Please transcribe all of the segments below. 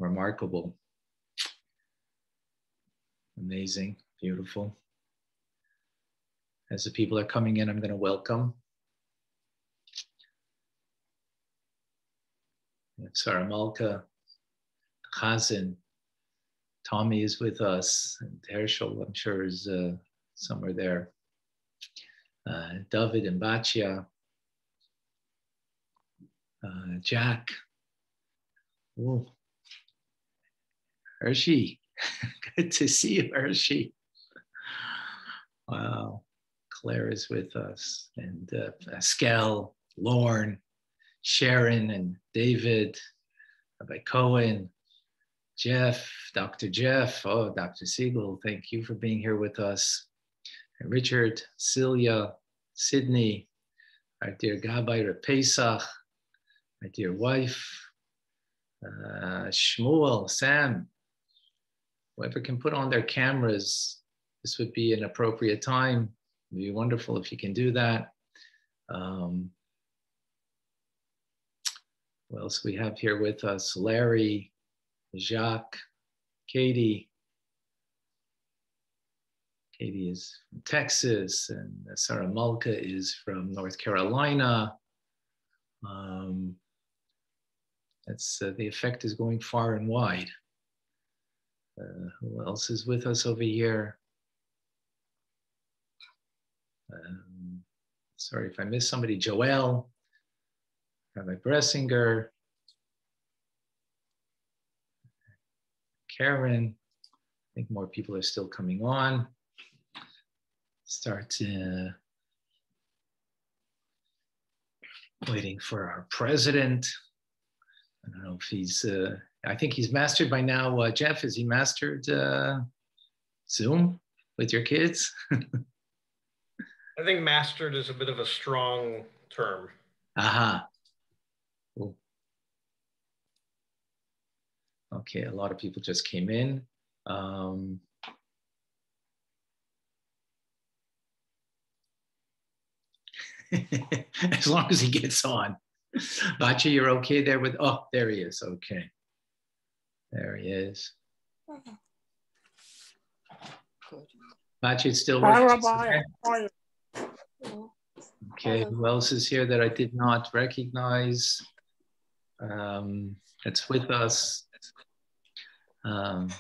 remarkable. Amazing, beautiful. As the people are coming in, I'm going to welcome. Sarah Malka, Chazin, Tommy is with us, and Herschel, I'm sure, is somewhere there. David and Bachia, Jack. Oh, Hershey, good to see you, Hershey. Wow, Claire is with us, and Pascal, Lorne, Sharon, and David, Rabbi Cohen, Jeff, Dr. Jeff, oh, Dr. Siegel, thank you for being here with us. And Richard, Celia, Sydney, our dear Gabay Pesach, my dear wife, Shmuel, Sam, whoever can put on their cameras, this would be an appropriate time. It would be wonderful if you can do that. What else we have here with us? Larry, Jacques, Katie. Katie is from Texas, and Sarah Malka is from North Carolina. The effect is going far and wide. Who else is with us over here? Sorry if I missed somebody. Joelle, Rabbi Bressinger, Karen. I think more people are still coming on. Start waiting for our president. I don't know if he's, I think he's mastered by now. Jeff, has he mastered Zoom with your kids? I think mastered is a bit of a strong term. Aha. Cool. Okay, a lot of people just came in. As long as he gets on. Bacha, you're okay there with, oh, there he is, okay. There he is. Bacha, it's still working. Okay, who else is here that I did not recognize? That's with us. Nochem,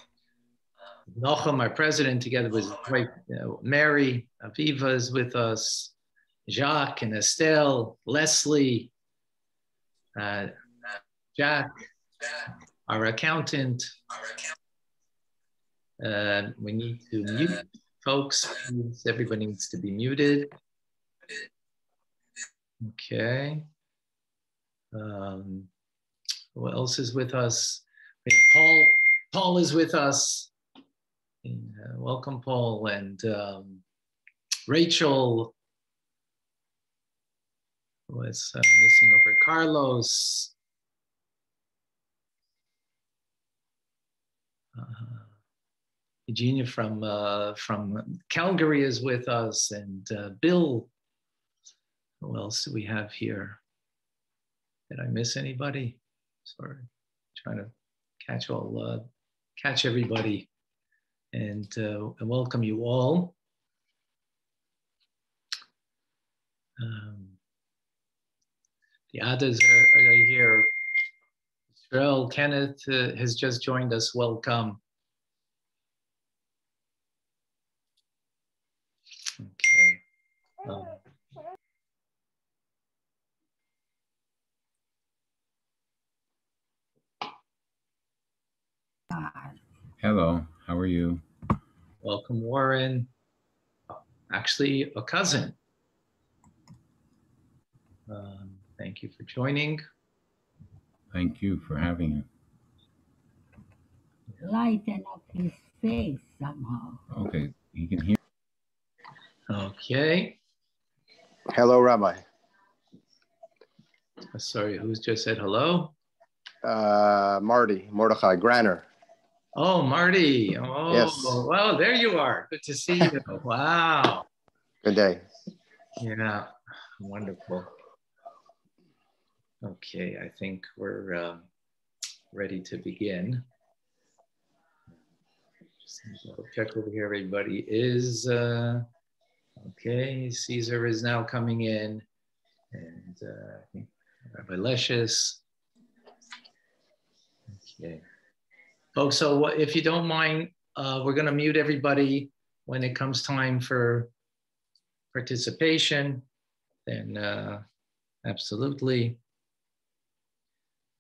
our president, together with his wife, Mary, Aviva is with us. Jacques and Estelle, Leslie, Jack, our accountant. We need to mute folks. Please. Everybody needs to be muted. Okay. Who else is with us? We have Paul. Paul is with us. Welcome, Paul. And Rachel. Was missing over Carlos. Eugenia from Calgary is with us, and Bill. Who else do we have here? Did I miss anybody? Sorry, trying to catch everybody, and welcome you all. The others are here. Israel, Kenneth has just joined us. Welcome. Okay. Hello, how are you? Welcome, Warren. Actually, a cousin. Thank you for joining. Thank you for having it. Lighten up his face somehow. Okay, you can hear. Okay. Hello, Rabbi. Sorry, who's just said hello? Marty, Mordechai, Granner. Oh, Marty. Oh, yes. Well, there you are. Good to see you. Wow. Good day. Yeah, wonderful. Okay, I think we're ready to begin. Just check over here. Everybody is okay. Caesar is now coming in, and I think Rabbi Leshus. Okay, folks. So if you don't mind, we're going to mute everybody when it comes time for participation. Then absolutely.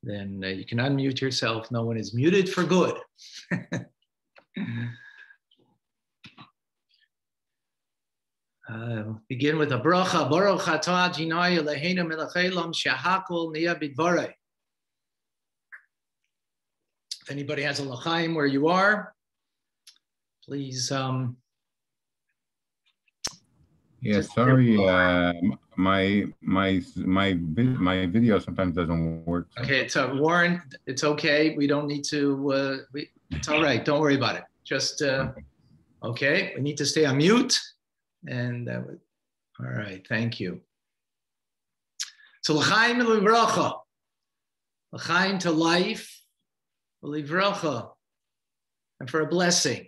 Then you can unmute yourself. No one is muted for good. Begin with a bracha. Baruch atah Adonai Eloheinu melech haolam shehakol niyeh bidvarei. If anybody has a l'chaim where you are, please. Yeah, sorry. My video sometimes doesn't work. So. Okay, so Warren, it's okay. We don't need to. It's all right. Don't worry about it. Just okay. We need to stay on mute. And all right. Thank you. So l'chaim l'ivracha, l'chaim to life, l'ivracha, and for a blessing.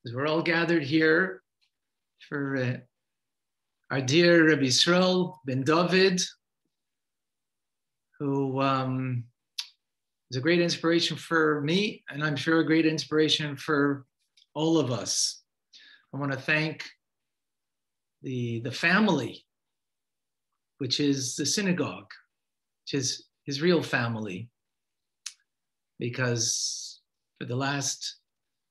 Because we're all gathered here for our dear Rabbi Yisrael ben David, who is a great inspiration for me, and I'm sure a great inspiration for all of us. I want to thank the family, which is the synagogue, which is his real family, because for the last,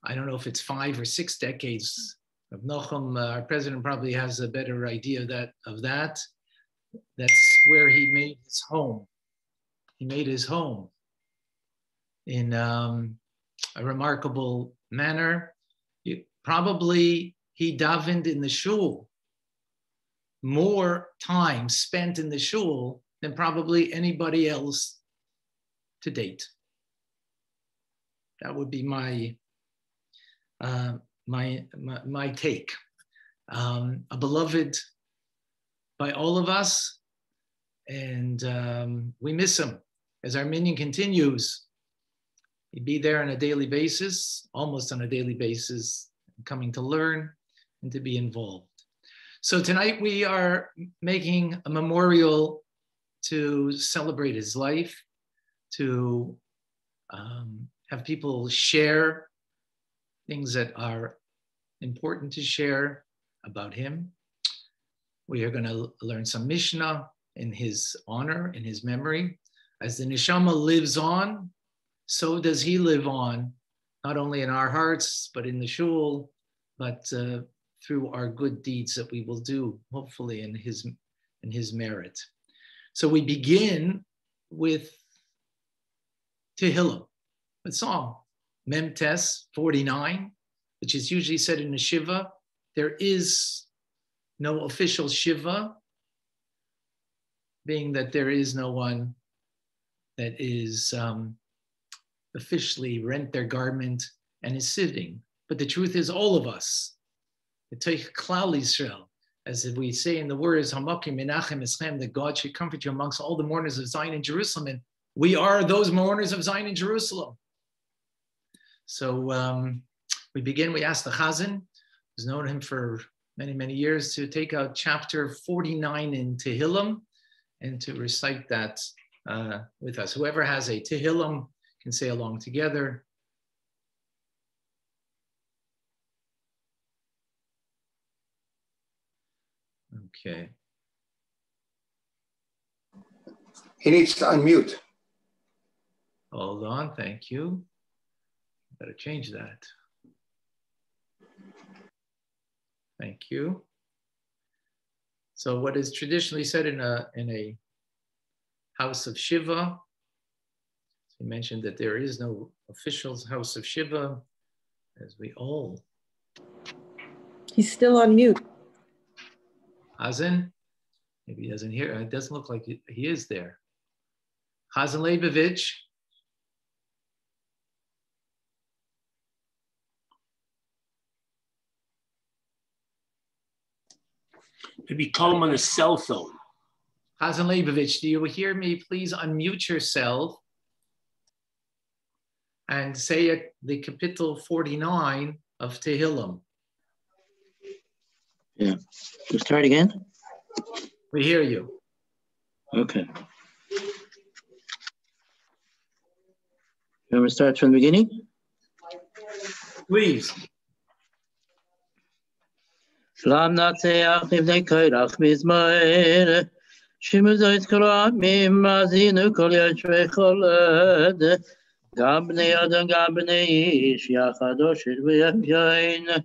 I don't know if it's 5 or 6 decades, Rav Nochum, our president, probably has a better idea of that. That's where he made his home. He made his home in a remarkable manner. Probably he davened in the shul, more time spent in the shul than probably anybody else to date. That would be my take. A beloved by all of us, and we miss him. As our minyan continues, he'd be there on a daily basis, almost on a daily basis, coming to learn and to be involved. So tonight we are making a memorial to celebrate his life, to have people share things that are important to share about him. We are going to learn some Mishnah in his honor, in his memory. As the neshama lives on, so does he live on, not only in our hearts, but in the shul, but through our good deeds that we will do, hopefully in his merit. So we begin with Tehillim, a song, Memtes 49, which is usually said in a shiva. There is no official shiva, being that there is no one that is officially rent their garment and is sitting. But the truth is, all of us, the Teich Klal Yisrael, as we say in the words, Hamakim Menachem Eschem, that God should comfort you amongst all the mourners of Zion in Jerusalem. And we are those mourners of Zion in Jerusalem. So we begin, we ask the Chazan, who's known him for many, many years, to take out chapter 49 in Tehillim and to recite that with us. Whoever has a Tehillim can say along together. Okay. He needs to unmute. Hold on, thank you. Better change that. Thank you. So what is traditionally said in a house of Shiva, we mentioned that there is no official house of Shiva, as we all. He's still on mute. Chazan, maybe he doesn't hear. It doesn't look like he is there. Chazan Leibovich. Maybe call him on his cell phone. Chazan Leibovich, do you hear me? Please unmute yourself. and say the Kapitel 49 of Tehillim. Yeah. To start again? We hear you. Okay. You want me to start from the beginning? Please. Shalom Natseach Ibnei Koirach Mizmoir Shimuzot Koramim Mazinu Kol Yoshvei Choled Gam Bnei Adam Gam Bnei Ish Yachad Oshir V'Yavyain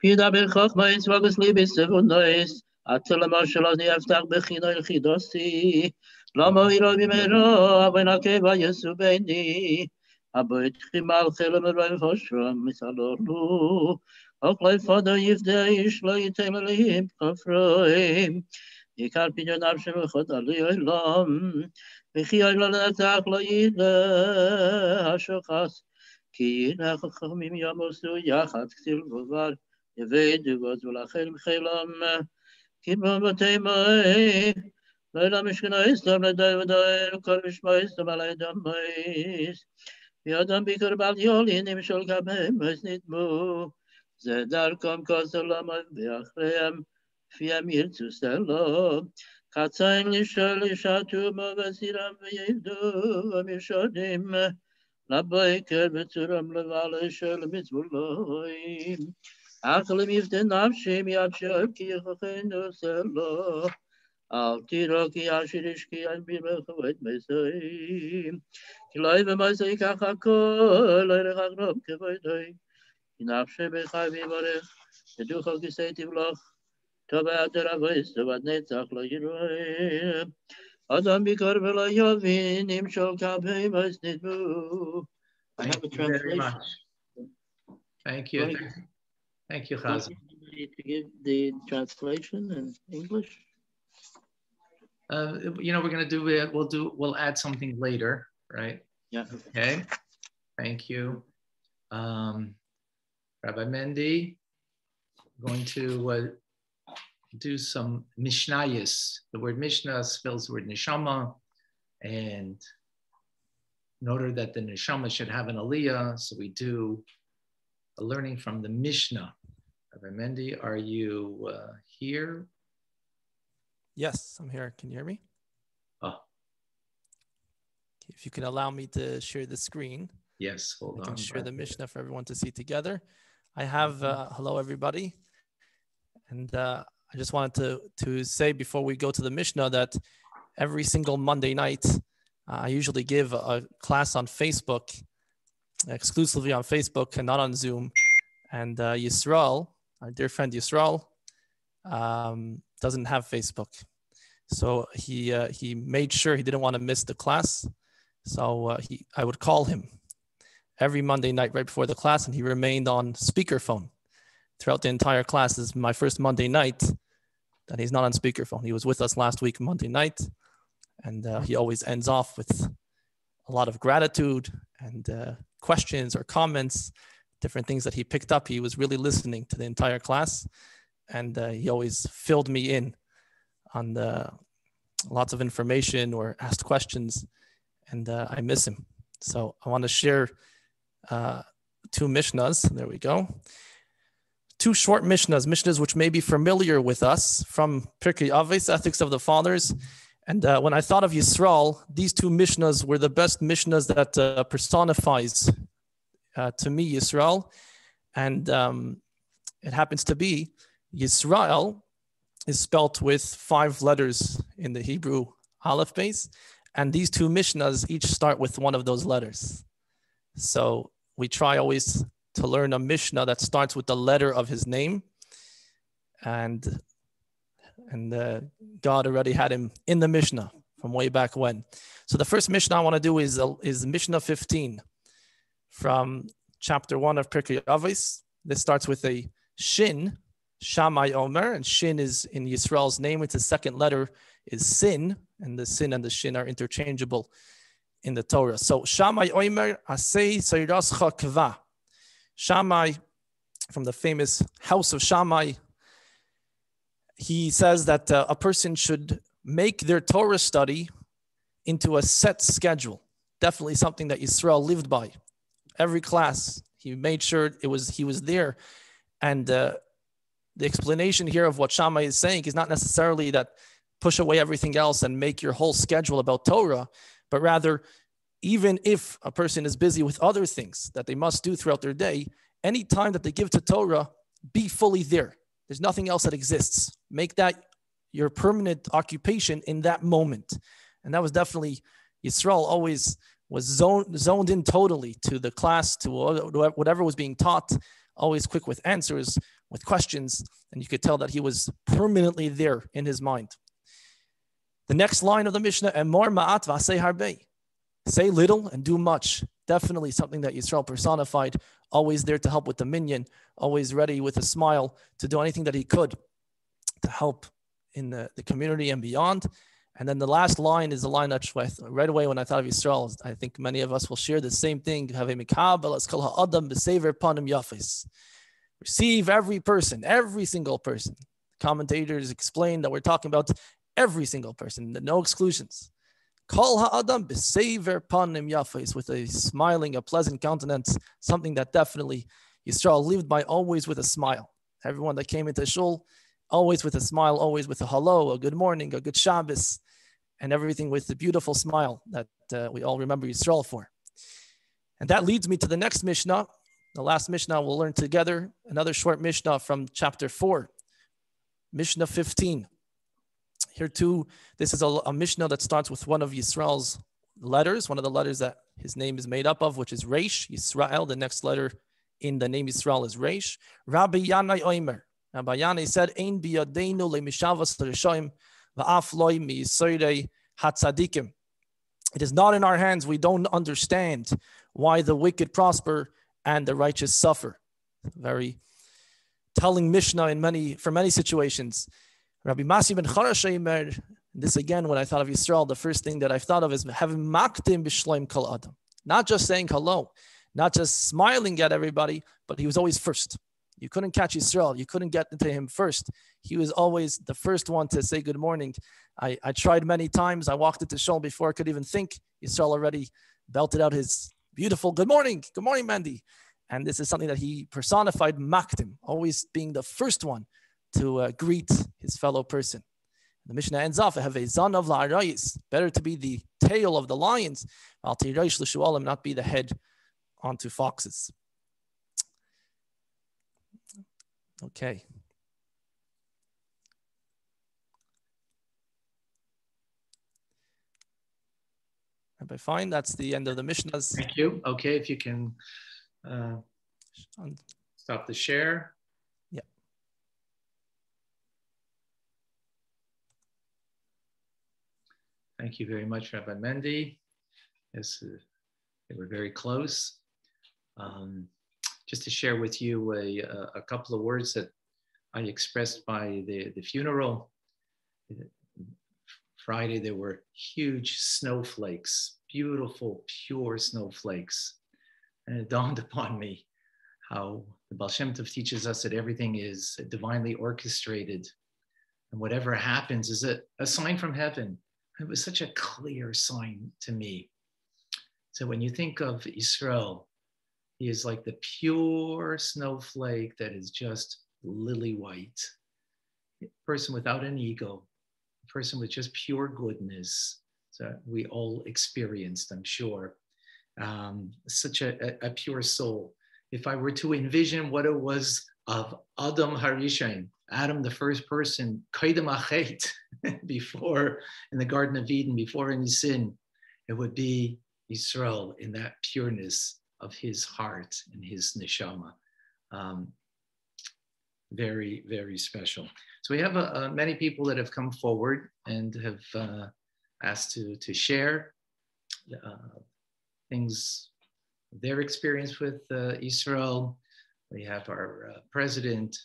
Pida B'Chochma Yitzvagus Libis Tevunois Atel Moshe Lo Niyaftach B'Chino Yichidosi Lama Iro B'Meiro Avon Akeva Yesu Beini Aboit Chimal Chelem Eroim Hoshram Misalolu Oklay Father Yifdeish Lo Yitem Elohim Kafroim Yikar Pidyon Avshem Echot Ali Olam V'Chiyoi Lo Netach Lo Yideh HaShochas Ki Yinach Chachamim Yamosu Yachat Ksil Vovar Yevedu Vod V'Lachel M'Chelam Ki Bo B'Tei Mo'ei Lo Yidam Mishkena Yistam L'Doi V'Doi Kol Mishma Yistam Alei Dam Mo'is V'Yadam Bikar Bal Yolin Im Shol Kabem Mo'is Nitmu Zedarkom Kosalam V'Achreim Fiam Yirtzu Selo Katzayim Lishol Lishatu V'Siram V'Yivdu V'Mishodim Laboiker V'Tzuram Levala Shol Mitzvuloim Achalim Yivten Navshim Yavshol Ki Yichachenu Selo Al Tiro Ki Ashirish Ki Anbir Mechavet Mesoim Ki Loi V'Mosei Kachakol Loi Rechachrom Kevoidoi Inafshe Bechai V'Yivarech Yeduchol Kisei Tivloch Tova Aderavois Tovat Netzach Lo Yiroim Adam Bikor V'Lo Yovin Im Shol Kabei Mos Nidmu. I have a translation. Thank you. Thank you, Chazan. To give the translation in English? You know, we're going to do it. We'll add something later, right? Yeah. Okay. Thank you. Rabbi Mendy, I'm going to do some Mishnayos. The word Mishnah spells the word Neshama, and in order that the Neshama should have an Aliyah, so we do a learning from the Mishnah. Rabbi Mendy, are you here? Yes, I'm here. Can you hear me? Oh. If you can allow me to share the screen. Yes, hold on. I can share the Mishnah for everyone to see together. I have, hello everybody. And I just wanted to say before we go to the Mishnah that every single Monday night, I usually give a class on Facebook, exclusively on Facebook and not on Zoom. And Yisrael, our dear friend Yisrael, doesn't have Facebook. So he made sure he didn't want to miss the class. So I would call him every Monday night right before the class, and he remained on speakerphone throughout the entire class. This is my first Monday night that he's not on speakerphone. He was with us last week, Monday night, and he always ends off with a lot of gratitude and questions or comments, different things that he picked up. He was really listening to the entire class, and he always filled me in on lots of information or asked questions, and I miss him. So I want to share two Mishnahs. There we go. Two short Mishnahs which may be familiar with us from Pirkei Avos, Ethics of the Fathers. And when I thought of Yisrael, these two Mishnahs were the best Mishnahs that personifies to me Yisrael. And it happens to be Yisrael is spelt with 5 letters in the Hebrew Aleph base. And these two Mishnahs each start with one of those letters. So we try always to learn a Mishnah that starts with the letter of his name. And God already had him in the Mishnah from way back when. So the first Mishnah I want to do is Mishnah 15 from chapter 1 of Pirkei Avos. This starts with a Shin, Shammai Omer, and Shin is in Yisrael's name. It's the second letter is Sin, and the Sin and the Shin are interchangeable in the Torah. So Shammai Omer, Asei Sayrascha Kva. Shammai, from the famous house of Shammai, he says that a person should make their Torah study into a set schedule. Definitely something that Yisrael lived by. every class. He made sure he was there. And the explanation here of what Shammai is saying is not necessarily that push away everything else and make your whole schedule about Torah, but rather, even if a person is busy with other things that they must do throughout their day, any time that they give to Torah, be fully there. There's nothing else that exists. Make that your permanent occupation in that moment. And that was definitely, Yisrael always was zoned in totally to the class, to whatever was being taught, always quick with answers, with questions, and you could tell that he was permanently there in his mind. The next line of the Mishnah, Emor ma'at v'aseh harbe. Say little and do much. Definitely something that Yisrael personified, always there to help with the minyan, always ready with a smile to do anything that he could to help in the community and beyond. And then the last line is the line that right away when I thought of Yisrael, I think many of us will share the same thing. Receive every person, every single person. Commentators explain that we're talking about every single person, no exclusions. Kol ha'adam b'sever panim yafis, with a smiling, a pleasant countenance, something that definitely Yisrael lived by, always with a smile. Everyone that came into shul, always with a smile, always with a hello, a good morning, a good Shabbos, and everything with the beautiful smile that we all remember Yisrael for. And that leads me to the next Mishnah. The last Mishnah we'll learn together, another short Mishnah from chapter 4, Mishnah 15. Here too, this is a Mishnah that starts with one of Yisrael's letters, one of the letters that his name is made up of, which is Reish, Yisrael. The next letter in the name Yisrael is Reish. Rabbi Yanai Oimer. Rabbi Yanai said, Ein biyadeinu lemishavas l'rishoim va'af loy miyisoirei hatzadikim. It is not in our hands. We don't understand why the wicked prosper and the righteous suffer. Very telling Mishnah for many situations. Rabbi Masi ben Charash, this again, when I thought of Yisrael, the first thing that I thought of is having makdim b'shleim kol adam. Not just saying hello, not just smiling at everybody, but he was always first. You couldn't catch Yisrael. You couldn't get into him first. He was always the first one to say good morning. I tried many times. I walked into shul before I could even think. Yisrael already belted out his beautiful good morning, Mandy. And this is something that he personified, makdim, always being the first one to greet his fellow person. The Mishnah ends off, have a zan of la'arayis, better to be the tail of the lions, al tirayis l'shu'alim, not be the head onto foxes. Okay. Rabbi Fine, that's the end of the Mishnahs. Thank you. Okay, if you can stop the share. Yeah. Thank you very much, Rabbi Mendy. Yes, they were very close. Just to share with you a couple of words that I expressed by the funeral. Friday, there were huge snowflakes, beautiful, pure snowflakes. And it dawned upon me how the Baal Shem Tov teaches us that everything is divinely orchestrated. And whatever happens is a sign from heaven. It was such a clear sign to me. So when you think of Yisrael, he is like the pure snowflake that is just lily white. A person without an ego, a person with just pure goodness. So we all experienced, I'm sure, such a pure soul. If I were to envision what it was of Adam Harishain, Adam, the first person, Kaidem Achet, before in the Garden of Eden, before any sin, it would be Yisrael in that pureness of his heart and his neshama. Very, very special. So we have many people that have come forward and have asked to share things, their experience with Israel. We have our president,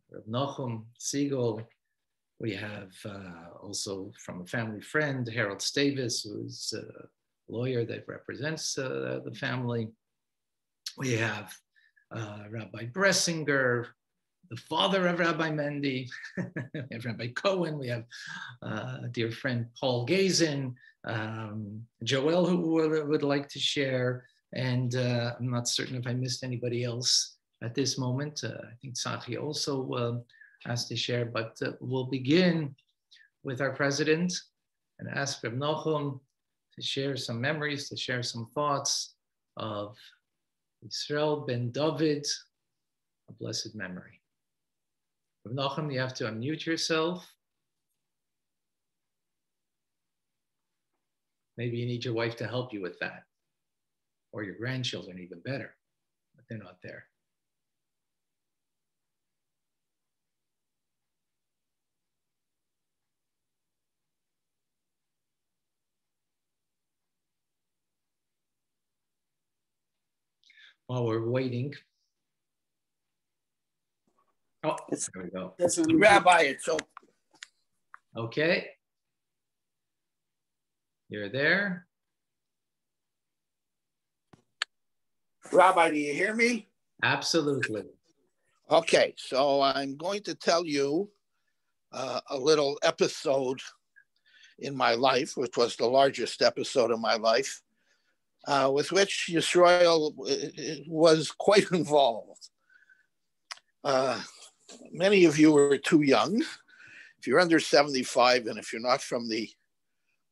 Rav Nachum Siegel. We have also from a family friend, Harold Stavis, who's a lawyer that represents the family. We have Rabbi Bressinger, the father of Rabbi Mendy. We have Rabbi Cohen. We have a dear friend, Paul Gazin, Joel, who would like to share. And I'm not certain if I missed anybody else at this moment. I think Tzachi also asked to share, but we'll begin with our president and ask Reb Nochum to share some memories, to share some thoughts of Yisrael ben David, a blessed memory. Reb Nochum, you have to unmute yourself. Maybe you need your wife to help you with that, or your grandchildren, even better, but they're not there. While we're waiting. Oh, there we go. Rabbi, it's open. Okay. You're there. Rabbi, do you hear me? Absolutely. Okay, so I'm going to tell you a little episode in my life, which was the largest episode of my life, with which Yisrael was quite involved. Many of you are too young. If you're under 75 and if you're not from the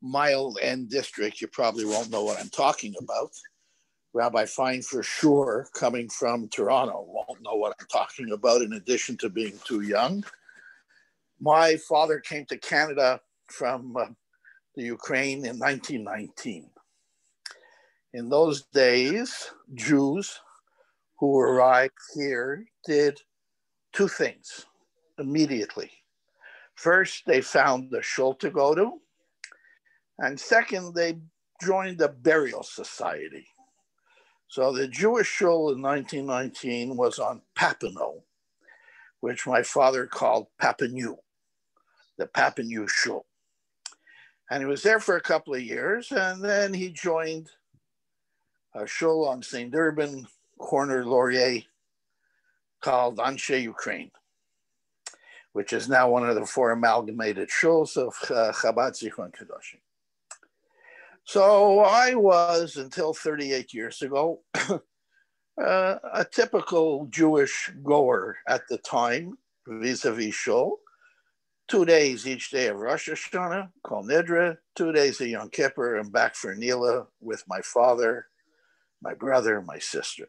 Mile End district, you probably won't know what I'm talking about. Rabbi Fine, for sure, coming from Toronto, won't know what I'm talking about, in addition to being too young. My father came to Canada from the Ukraine in 1919. In those days, Jews who arrived here did two things immediately. First, they found a shul to go to, and second, they joined a burial society. So the Jewish shul in 1919 was on Papineau, which my father called Papineau, the Papineau shul. And he was there for a couple of years, and then he joined a shul on St. Urban, corner Laurier, called Anshe Ukraine, which is now one of the four amalgamated shuls of Chabad Zichron Kedoshim. So I was, until 38 years ago, a typical Jewish goer at the time, vis-a-vis shul. 2 days each day of Rosh Hashanah, Kol Nidre, 2 days of Yom Kippur, and back for Nila with my father, my brother, my sister.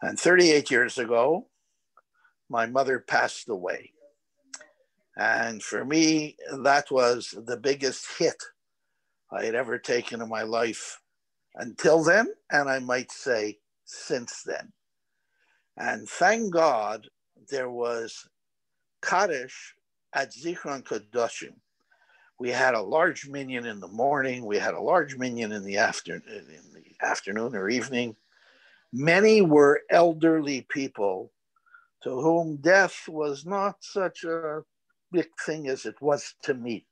And 38 years ago, my mother passed away. And for me, that was the biggest hit I had ever taken in my life until then, and I might say since then. And thank God there was Kaddish at Zichron Kedoshim. We had a large minyan in the morning. We had a large minyan in the afternoon or evening. Many were elderly people to whom death was not such a big thing as it was to me.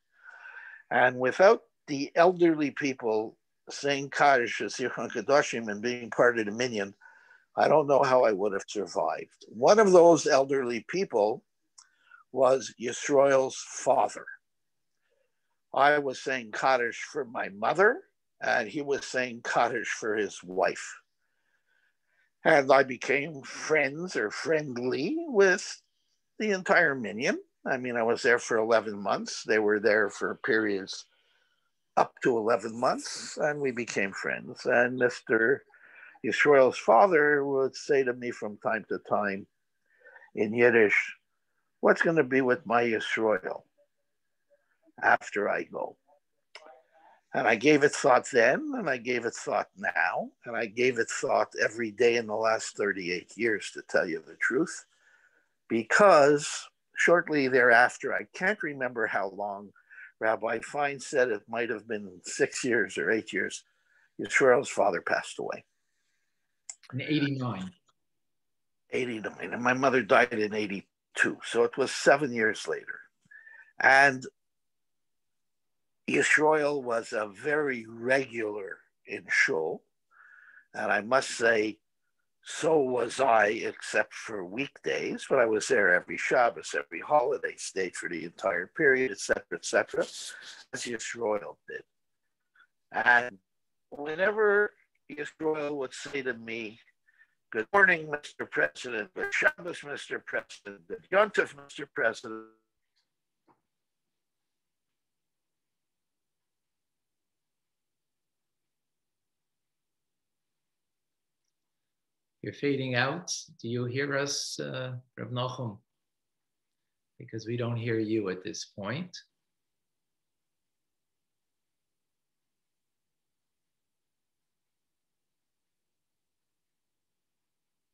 And without the elderly people saying Kaddish at Zichron Kedoshim and being part of the minyan, I don't know how I would have survived. One of those elderly people was Yisrael's father. I was saying Kaddish for my mother, and he was saying Kaddish for his wife. And I became friends or friendly with the entire minyan. I mean, I was there for 11 months. They were there for periods up to 11 months, and we became friends. And Mr. Yisrael's father would say to me from time to time in Yiddish, "What's going to be with my Yisrael after I go?" And I gave it thought then, and I gave it thought now, and I gave it thought every day in the last 38 years, to tell you the truth, because shortly thereafter, I can't remember how long, Rabbi Fine said it might have been 6 years or 8 years, Yisrael's father passed away. In 89. 89, and my mother died in 82, so it was 7 years later. And Yisrael was a very regular in shul, and I must say, so was I, except for weekdays, but I was there every Shabbos, every holiday, stayed for the entire period, etc., as Yisrael did. And whenever Yisrael would say to me, "Good morning, Mr. President. Good Shabbos, Mr. President. Good Yontif, Mr. President." You're fading out. Do you hear us, Rav Nachum? Because we don't hear you at this point.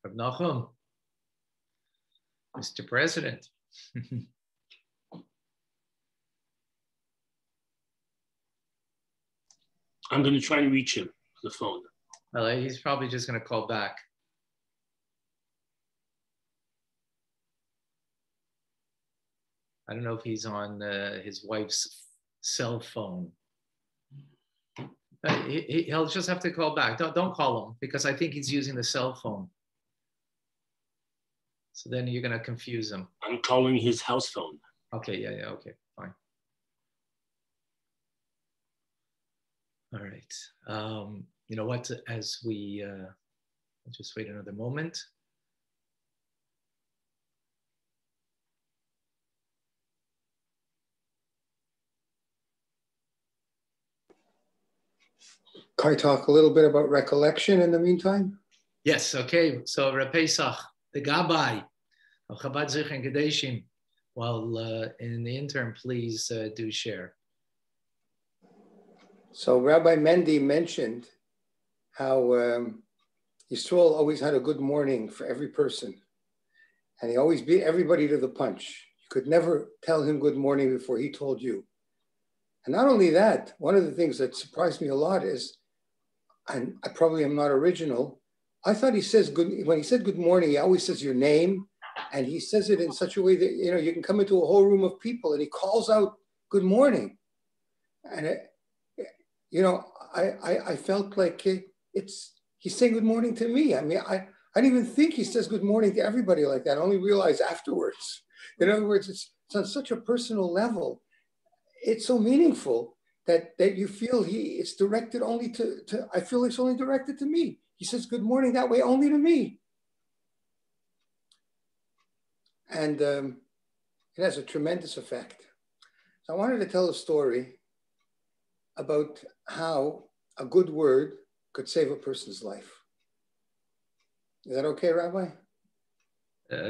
Rav Nachum, Mr. President. I'm going to try and reach him on the phone. Well, he's probably just going to call back. I don't know if he's on his wife's cell phone. He'll just have to call back. Don't call him because I think he's using the cell phone. So then you're going to confuse him. I'm calling his house phone. Okay, yeah, okay, fine. All right. You know what? As we just wait another moment. Can I talk a little bit about recollection in the meantime? Yes, okay. So Reb Pesach, the Gabbai of Chabad Zichron Kadeshim, while in the interim, please do share. So Rabbi Mendy mentioned how Yisrael always had a good morning for every person. And he always beat everybody to the punch. You could never tell him good morning before he told you. And not only that, one of the things that surprised me a lot is, and I probably am not original, I thought he says good, when he said good morning, he always says your name, and he says it in such a way that, you know, you can come into a whole room of people and he calls out good morning. And, you know, I felt like he's saying good morning to me. I mean, I didn't even think he says good morning to everybody like that. I only realized afterwards. In other words, it's on such a personal level. It's so meaningful that you feel it's directed only to I feel it's only directed to me. He says good morning that way only to me. And it has a tremendous effect. So I wanted to tell a story about how a good word could save a person's life. Is that okay, Rabbi?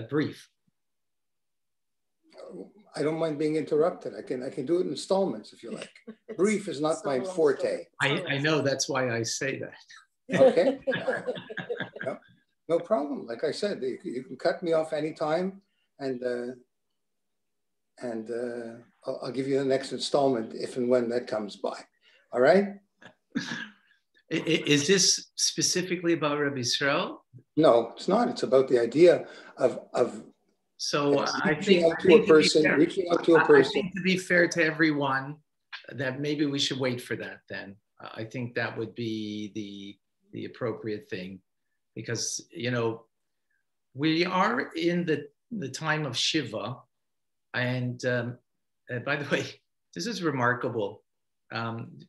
Brief. I don't mind being interrupted. I can do it in installments if you like. Brief is not my forte. I know, that's why I say that. Okay. No problem. Like I said, you can cut me off anytime, and I'll give you the next installment if and when that comes by. All right? Is this specifically about Rabbi Yisrael? No, it's not. It's about the idea of so reaching out to a person. I think, to be fair to everyone, that maybe we should wait for that then. I think that would be the appropriate thing, because, you know, we are in the time of Shiva, and by the way, this is remarkable. And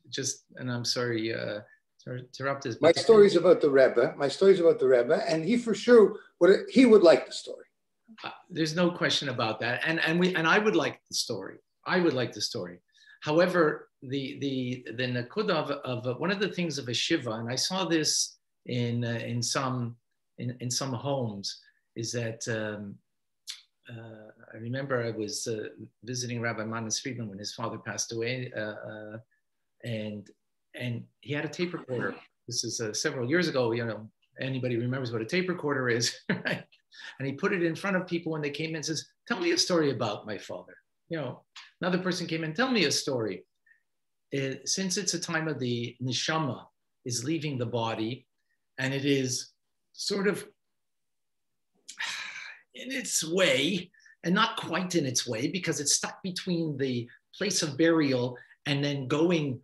I'm sorry to interrupt this. My story's about the Rebbe. My story's about the Rebbe, and he for sure would like the story. There's no question about that, and I would like the story. I would like the story. However, the nakuda of one of the things of a shiva, and I saw this in some homes, is that I remember I was visiting Rabbi Manas Friedman when his father passed away, and he had a tape recorder. This is several years ago. You know, anybody remembers what a tape recorder is, right? And he put it in front of people when they came in and says, "Tell me a story about my father." You know, another person came in, "Tell me a story." Since it's a time of the neshama is leaving the body, and it is sort of in its way, and not quite in its way, because it's stuck between the place of burial and then going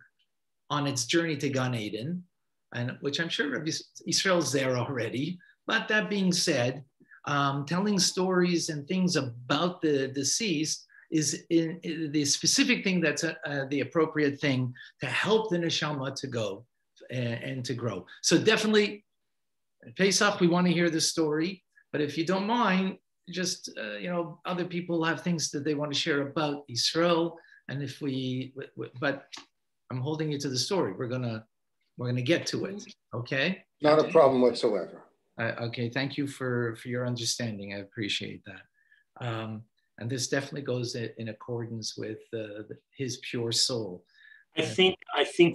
on its journey to Gan Eden, and which I'm sure Rabbi Yisrael's there already. But that being said, telling stories and things about the deceased is the specific thing that's the appropriate thing to help the neshama to go. and to grow. So definitely, Pesach, we want to hear the story. But if you don't mind, just other people have things that they want to share about Israel. And if but I'm holding you to the story. We're gonna get to it. Okay. Not a problem whatsoever. Okay. Thank you for your understanding. I appreciate that. And this definitely goes in accordance with his pure soul. I think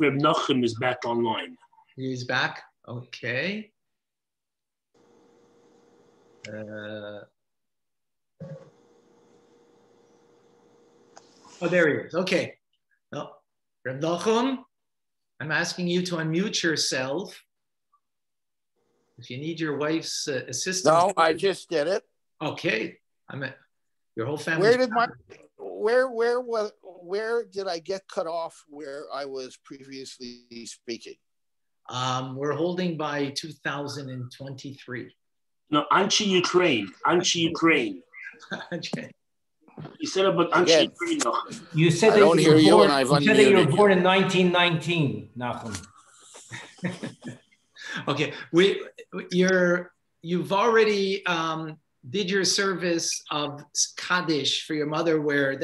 Reb Nachum is back online. He's back. Okay. Oh, there he is. Okay. Well, Reb Nachum, I'm asking you to unmute yourself. If you need your wife's assistance. No, I just did it. Okay. Your whole family. Where did I get cut off where I was previously speaking? We're holding by 2023. No, anti-Ukraine. Anti-Ukraine. You said about anti-Ukraine. You said I don't hear you, and I've unmuted. You said that you were born in 1919, Nachum. Okay, you've already did your service of Kaddish for your mother, where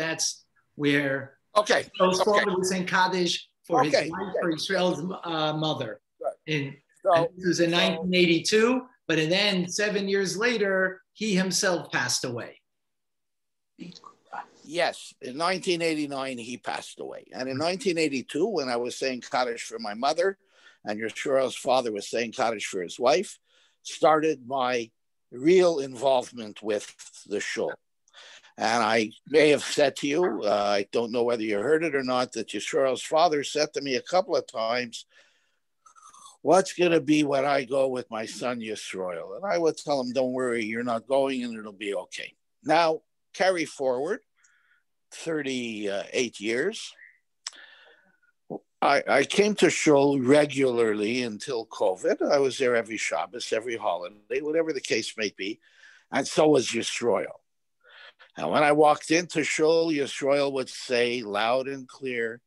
okay. His father was saying Kaddish for his wife, for Israel's mother. Right. This was in 1982, but then 7 years later, he himself passed away. Yes, in 1989, he passed away. And in 1982, when I was saying Kaddish for my mother, and Yisrael's father was saying Kaddish for his wife, started my real involvement with the shul. And I may have said to you, I don't know whether you heard it or not, that Yisrael's father said to me a couple of times, what's going to be when I go with my son Yisrael? And I would tell him, don't worry, you're not going and it'll be okay. Now, carry forward 38 years. I came to shul regularly until COVID. I was there every Shabbos, every holiday, whatever the case may be. And so was Yisrael. And when I walked into shul, Yisrael would say loud and clear,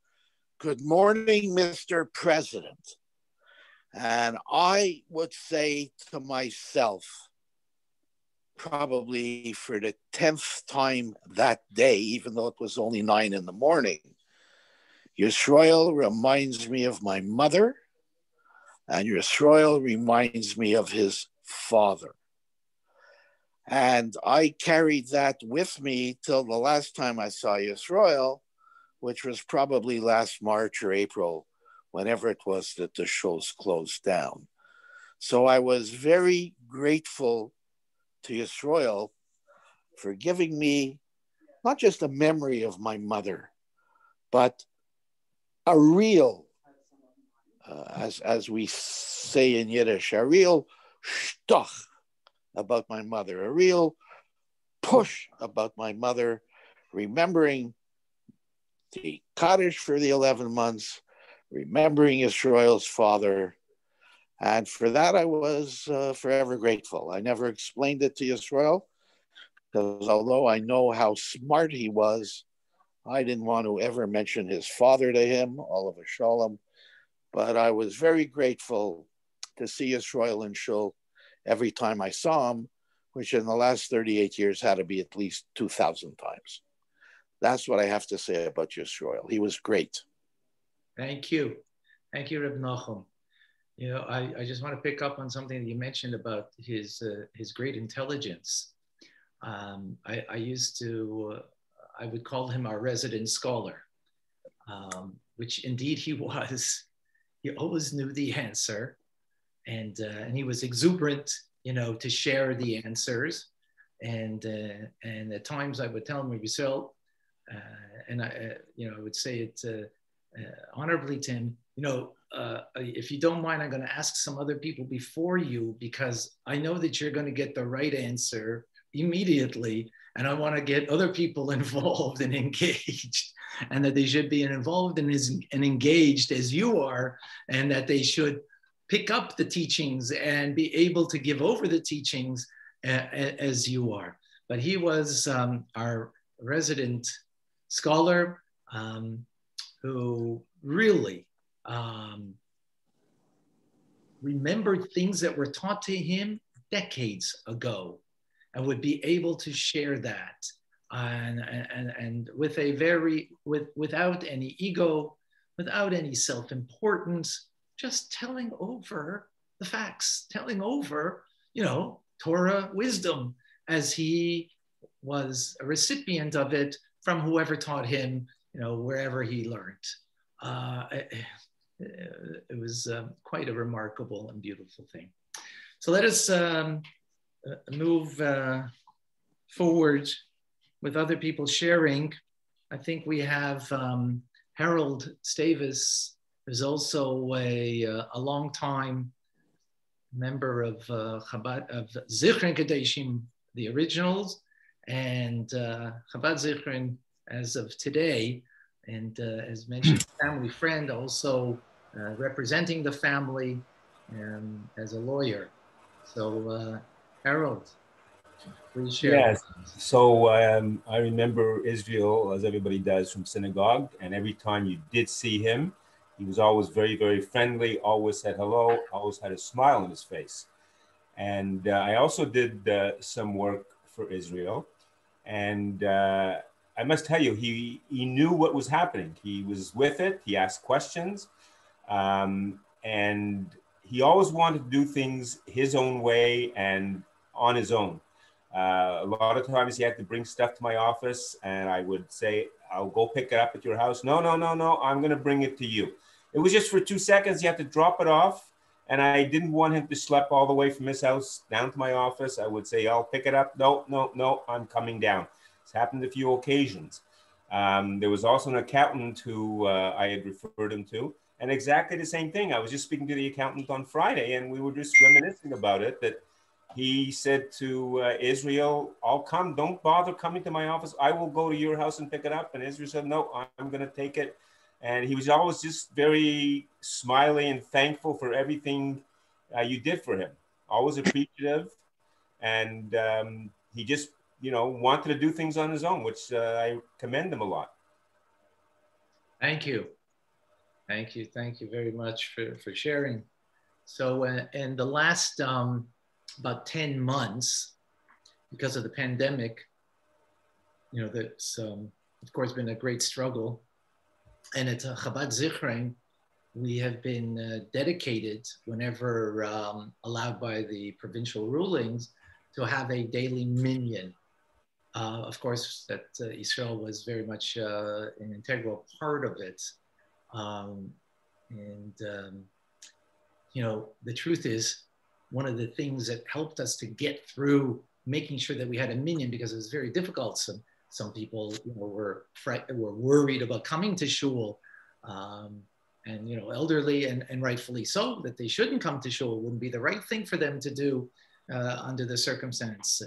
"Good morning, Mr. President." And I would say to myself, probably for the 10th time that day, even though it was only 9 in the morning, Yisrael reminds me of my mother, and Yisrael reminds me of his father. And I carried that with me till the last time I saw Yisrael, which was probably last March or April, whenever it was that the shows closed down. So I was very grateful to Yisrael for giving me not just a memory of my mother, but a real, as we say in Yiddish, a real shtoch about my mother, a real push about my mother, remembering the Kaddish for the 11 months, remembering Yisrael's father. And for that, I was forever grateful. I never explained it to Yisrael, because although I know how smart he was, I didn't want to ever mention his father to him, Oliver Shalom. But I was very grateful to see Yisrael in shul every time I saw him, which in the last 38 years had to be at least 2,000 times. That's what I have to say about Yisrael. He was great. Thank you. Thank you, Reb Nachum. You know, I just want to pick up on something that you mentioned about his great intelligence. I used to, I would call him our resident scholar, which indeed he was. He always knew the answer, and he was exuberant, you know, to share the answers. And at times I would tell him, Yisrael, and I would say it honorably to him, you know, if you don't mind, I'm going to ask some other people before you, because I know that you're going to get the right answer immediately, and I want to get other people involved and engaged, and that they should be involved and engaged as you are, and that they should pick up the teachings and be able to give over the teachings as you are. But he was our resident scholar who really remembered things that were taught to him decades ago and would be able to share that and with without any ego, without any self-importance, just telling over the facts, telling over, Torah wisdom as he was a recipient of it from whoever taught him, wherever he learned. It was quite a remarkable and beautiful thing. So let us move forward with other people sharing. I think we have Harold Stavis, who's also a long time member of Chabad, of Zichron Kadeshim, the originals, and Chabad Zichron as of today. And as mentioned, family friend, also representing the family as a lawyer. So Harold, please share. Yes, so I remember Israel, as everybody does, from synagogue, and every time you did see him, he was always very, very friendly, always said hello, always had a smile on his face. And I also did some work for Israel, and I must tell you, he knew what was happening. He was with it, he asked questions, and he always wanted to do things his own way and on his own. A lot of times he had to bring stuff to my office and I would say, I'll go pick it up at your house. No, I'm gonna bring it to you. It was just for 2 seconds, you had to drop it off. And I didn't want him to schlep all the way from his house down to my office. I would say, I'll pick it up. No, I'm coming down. It's happened a few occasions. There was also an accountant who I had referred him to, and exactly the same thing. I was just speaking to the accountant on Friday and we were just reminiscing about it, that he said to Israel, I'll come, don't bother coming to my office. I will go to your house and pick it up. And Israel said, no, I'm gonna take it. And he was always just very smiley and thankful for everything you did for him. Always appreciative. And he just, wanted to do things on his own, which I commend him a lot. Thank you. Thank you very much for sharing. So in the last about 10 months, because of the pandemic, that's of course been a great struggle. And at Chabad Zichron, we have been dedicated, whenever allowed by the provincial rulings, to have a daily minyan. Of course, that Israel was very much an integral part of it. The truth is, one of the things that helped us to get through making sure that we had a minyan, because it was very difficult. Some people were worried about coming to shul, and elderly and rightfully so, that they shouldn't come to shul. It wouldn't be the right thing for them to do under the circumstance.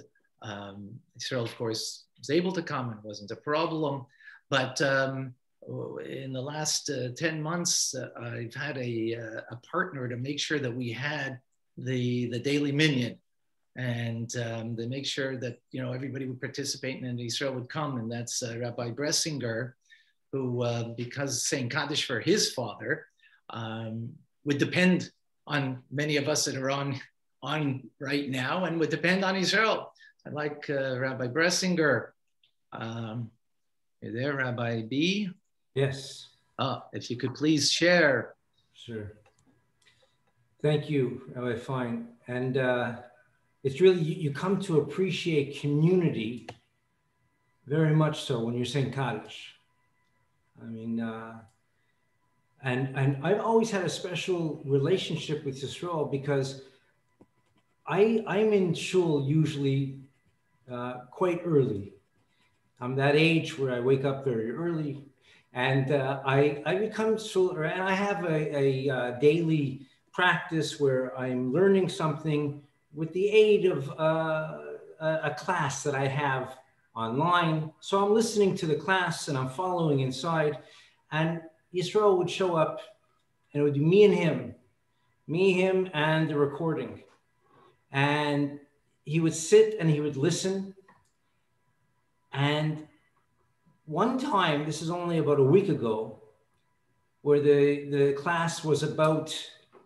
Israel, of course, was able to come and wasn't a problem. But in the last 10 months, I've had a partner to make sure that we had the daily minyan, and to make sure that everybody would participate and Israel would come. And that's Rabbi Bressinger, who, because saying Kaddish for his father, would depend on many of us that are on right now, and would depend on Israel. I'd like Rabbi Bressinger. You there, Rabbi B? Yes. If you could please share. Sure. Thank you, Rabbi Fine. And it's really, you come to appreciate community very much so when you're saying Kaddish. I mean, and I've always had a special relationship with Yisrael, because I'm in shul usually quite early. I'm that age where I wake up very early, and I become shul, and I have a daily practice where I'm learning something with the aid of a class that I have online. So I'm listening to the class and I'm following inside, and Yisrael would show up, and it would be me, him, and the recording. And he would sit and he would listen. And one time, this is only about a week ago, where the class was about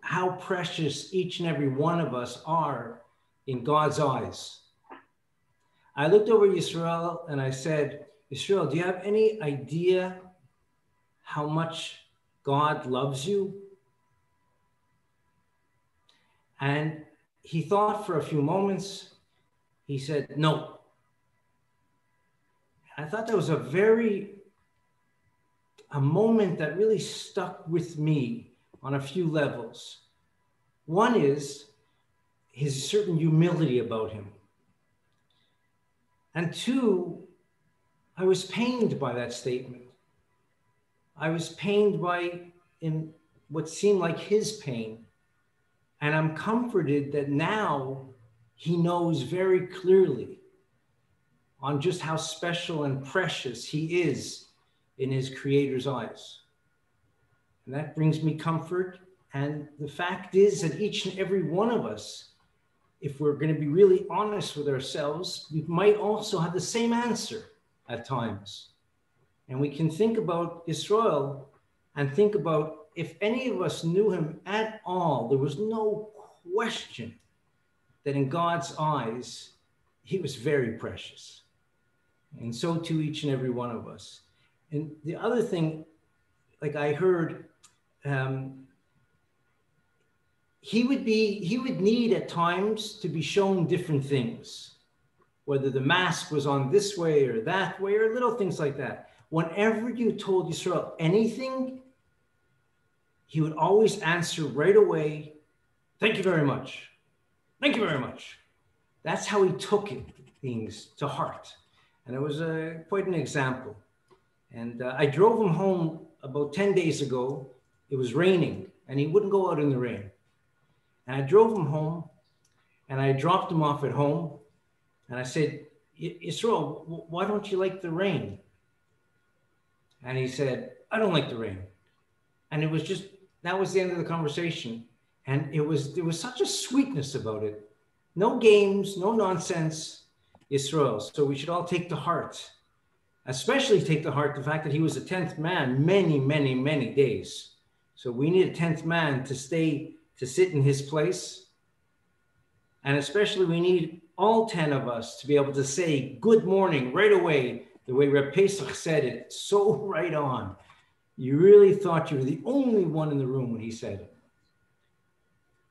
how precious each and every one of us are in God's eyes. I looked over Yisrael and I said, Yisrael, do you have any idea how much God loves you? And he thought for a few moments. He said, no. I thought that was a moment that really stuck with me on a few levels. One is his certain humility about him. And two, I was pained by that statement. I was pained by in what seemed like his pain. And I'm comforted that now he knows very clearly on just how special and precious he is in his Creator's eyes. And that brings me comfort. And the fact is that each and every one of us, if we're going to be really honest with ourselves, we might also have the same answer at times. And we can think about Israel and think about if any of us knew him at all, there was no question that in God's eyes, he was very precious. And so too each and every one of us. And the other thing, like I heard, he would need at times to be shown different things, whether the mask was on this way or that way or little things like that. Whenever you told Yisrael anything, he would always answer right away, thank you very much. Thank you very much. That's how he took things to heart. And it was quite an example. And I drove him home about 10 days ago. It was raining and he wouldn't go out in the rain. And I drove him home and I dropped him off at home. And I said, Yisrael, why don't you like the rain? And he said, I don't like the rain. And it was just, that was the end of the conversation. And there was such a sweetness about it. No games, no nonsense, Yisrael. So we should all take to heart, especially take to heart the fact that he was a 10th man many, many, many days. So we need a 10th man to sit in his place. And especially we need all 10 of us to be able to say good morning right away, the way Reb Pesach said it, so right on. You really thought you were the only one in the room when he said it.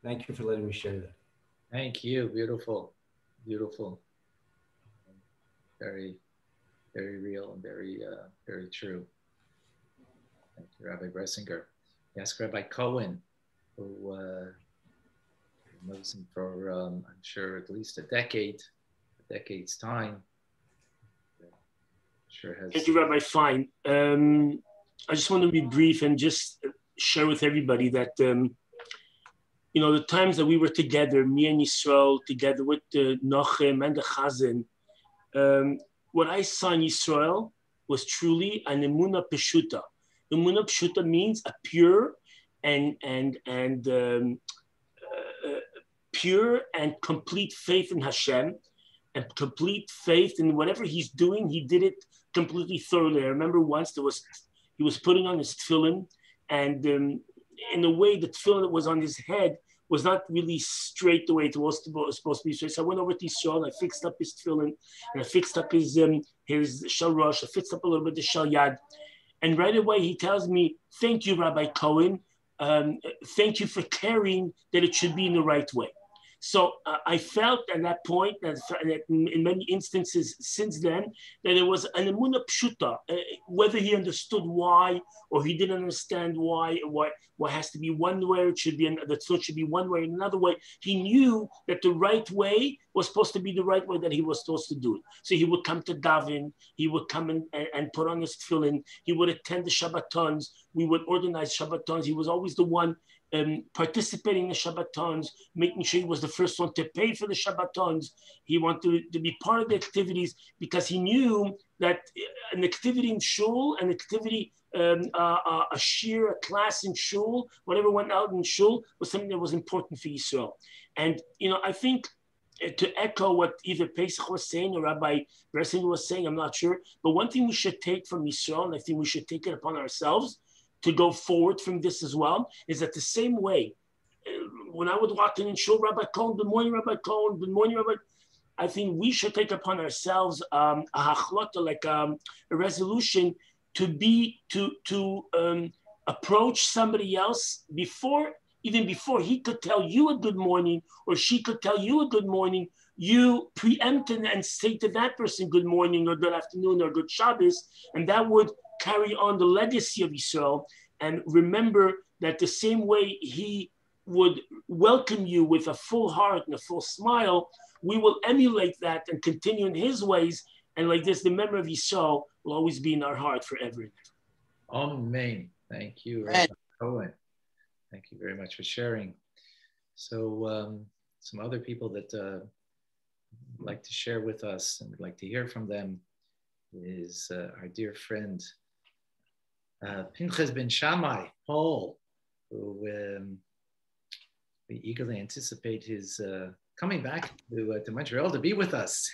Thank you for letting me share that. Thank you. Beautiful. Beautiful. Very, very real and very, very true. Thank you, Rabbi Bressinger. Yes, Rabbi Cohen, who knows him for, I'm sure, at least a decade's time. Sure has. Thank you, Rabbi Fine. I just want to be brief and just share with everybody that, you know, the times that we were together, me and Yisrael, together with the Nochem and the Chazan, what I saw in Yisrael was truly an emunah peshuta. Emunah peshuta means a pure and pure and complete faith in Hashem and complete faith in whatever he's doing. He did it completely thoroughly. I remember once he was putting on his tefillin, and in a way the tefillin that was on his head was not really straight the way it was supposed to be straight. So I went over to Yisrael and I fixed up his tefillin and I fixed up his shalrosh, I fixed up a little bit the shal yad. And right away he tells me, thank you, Rabbi Cohen. Thank you for caring that it should be in the right way. So I felt at that point that in many instances since then, that it was an emunah pshuta, whether he understood why or he didn't understand why has to be one way, it should be the tzot should be one way and another way. He knew that the right way was supposed to be the right way that he was supposed to do it. So he would come to daven, he would come and put on his tefillin, he would attend the Shabbatons, we would organize Shabbatons. He was always the one participating in the Shabbatons, making sure he was the first one to pay for the Shabbatons. He wanted to be part of the activities because he knew that an activity in shul, an activity, a shir, a class in shul, whatever went out in shul was something that was important for Yisrael. And, you know, I think to echo what either Pesach was saying or Rabbi Bressinger was saying, I'm not sure, but one thing we should take from Yisrael, and I think we should take it upon ourselves, to go forward from this as well, is that the same way when I would walk in and show Rabbi Cohen, good morning, Rabbi Cohen, good morning, Rabbi. I think we should take upon ourselves a hachlata, like a resolution to approach somebody else even before he could tell you a good morning or she could tell you a good morning. You preempt and say to that person good morning or good afternoon or good Shabbos, and that would carry on the legacy of Yisrael. And remember that the same way he would welcome you with a full heart and a full smile, we will emulate that and continue in his ways. And like this, the memory of Yisrael will always be in our heart forever. Amen. Thank you, Rabbi Cohen. Thank you very much for sharing. So some other people that would like to share with us and would like to hear from them is our dear friend, Pinchas ben Shammai, Paul, who we eagerly anticipate his coming back to Montreal to be with us.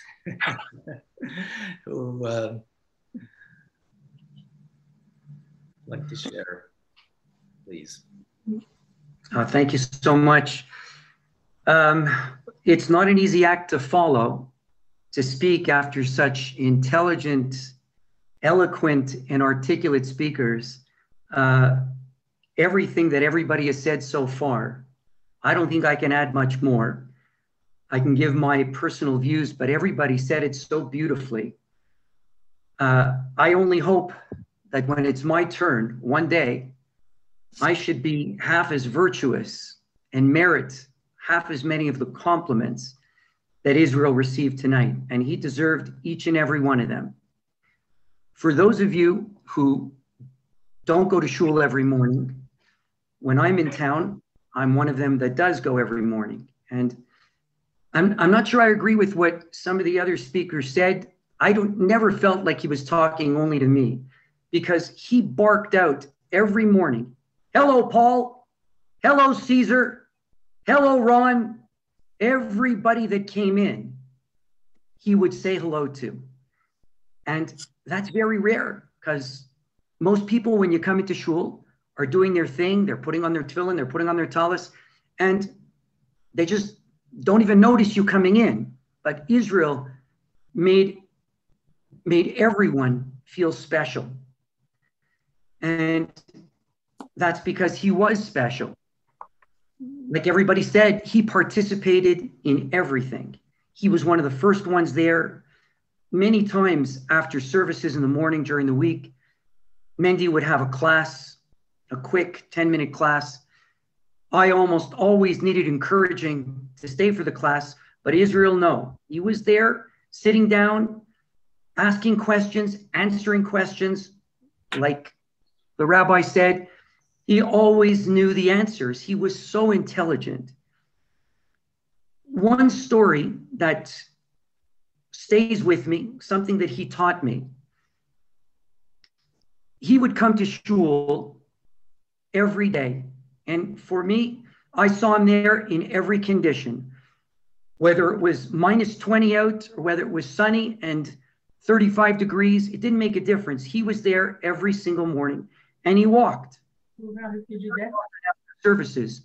Who like to share, please. Thank you so much. It's not an easy act to follow, to speak after such intelligent, eloquent, and articulate speakers. Everything that everybody has said so far, I don't think I can add much more. I can give my personal views, but everybody said it so beautifully. I only hope that when it's my turn, one day, I should be half as virtuous and merit half as many of the compliments that Israel received tonight, and he deserved each and every one of them. For those of you who don't go to shul every morning, when I'm in town, I'm one of them that does go every morning. And I'm not sure I agree with what some of the other speakers said. I never felt like he was talking only to me, because he barked out every morning, hello, Paul. Hello, Caesar. Hello, Ron. Everybody that came in, he would say hello to. And that's very rare, because most people, when you come into shul, are doing their thing. They're putting on their tefillin, they're putting on their talis, and they just don't even notice you coming in. But Israel made everyone feel special. And that's because he was special. Like everybody said, he participated in everything. He was one of the first ones there. Many times after services in the morning during the week, Mendy would have a class, a quick 10-minute class. I almost always needed encouraging to stay for the class, but Israel, no. He was there, sitting down, asking questions, answering questions. Like the rabbi said, he always knew the answers. He was so intelligent. One story that stays with me, something that he taught me. He would come to shul every day. And for me, I saw him there in every condition, whether it was minus 20 out or whether it was sunny and 35 degrees, it didn't make a difference. He was there every single morning and he walked. Services.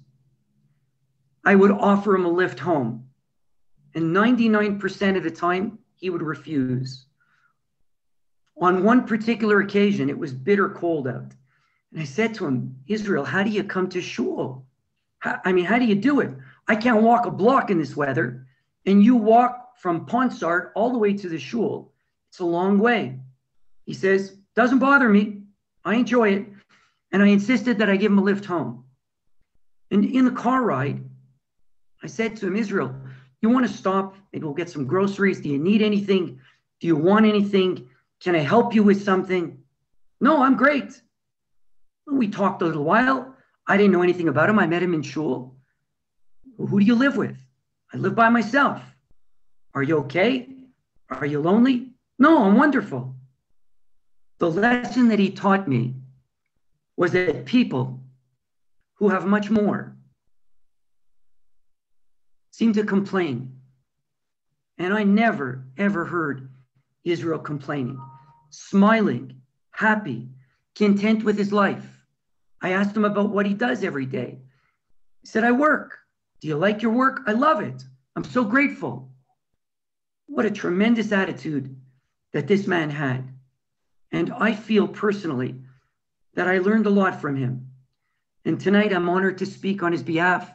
I would offer him a lift home, and 99% of the time he would refuse. On one particular occasion, it was bitter cold out. And I said to him, Israel, how do you come to shul? How do you do it? I can't walk a block in this weather, and you walk from Ponsard all the way to the shul. It's a long way. He says, doesn't bother me. I enjoy it. And I insisted that I give him a lift home. And in the car ride, I said to him, Israel, you want to stop? Maybe we'll get some groceries. Do you need anything? Do you want anything? Can I help you with something? No, I'm great. We talked a little while. I didn't know anything about him. I met him in shul. Who do you live with? I live by myself. Are you okay? Are you lonely? No, I'm wonderful. The lesson that he taught me was that people who have much more seem to complain. And I never, ever heard Israel complaining, smiling, happy, content with his life. I asked him about what he does every day. He said, I work. Do you like your work? I love it. I'm so grateful. What a tremendous attitude that this man had. And I feel personally that I learned a lot from him. And tonight I'm honored to speak on his behalf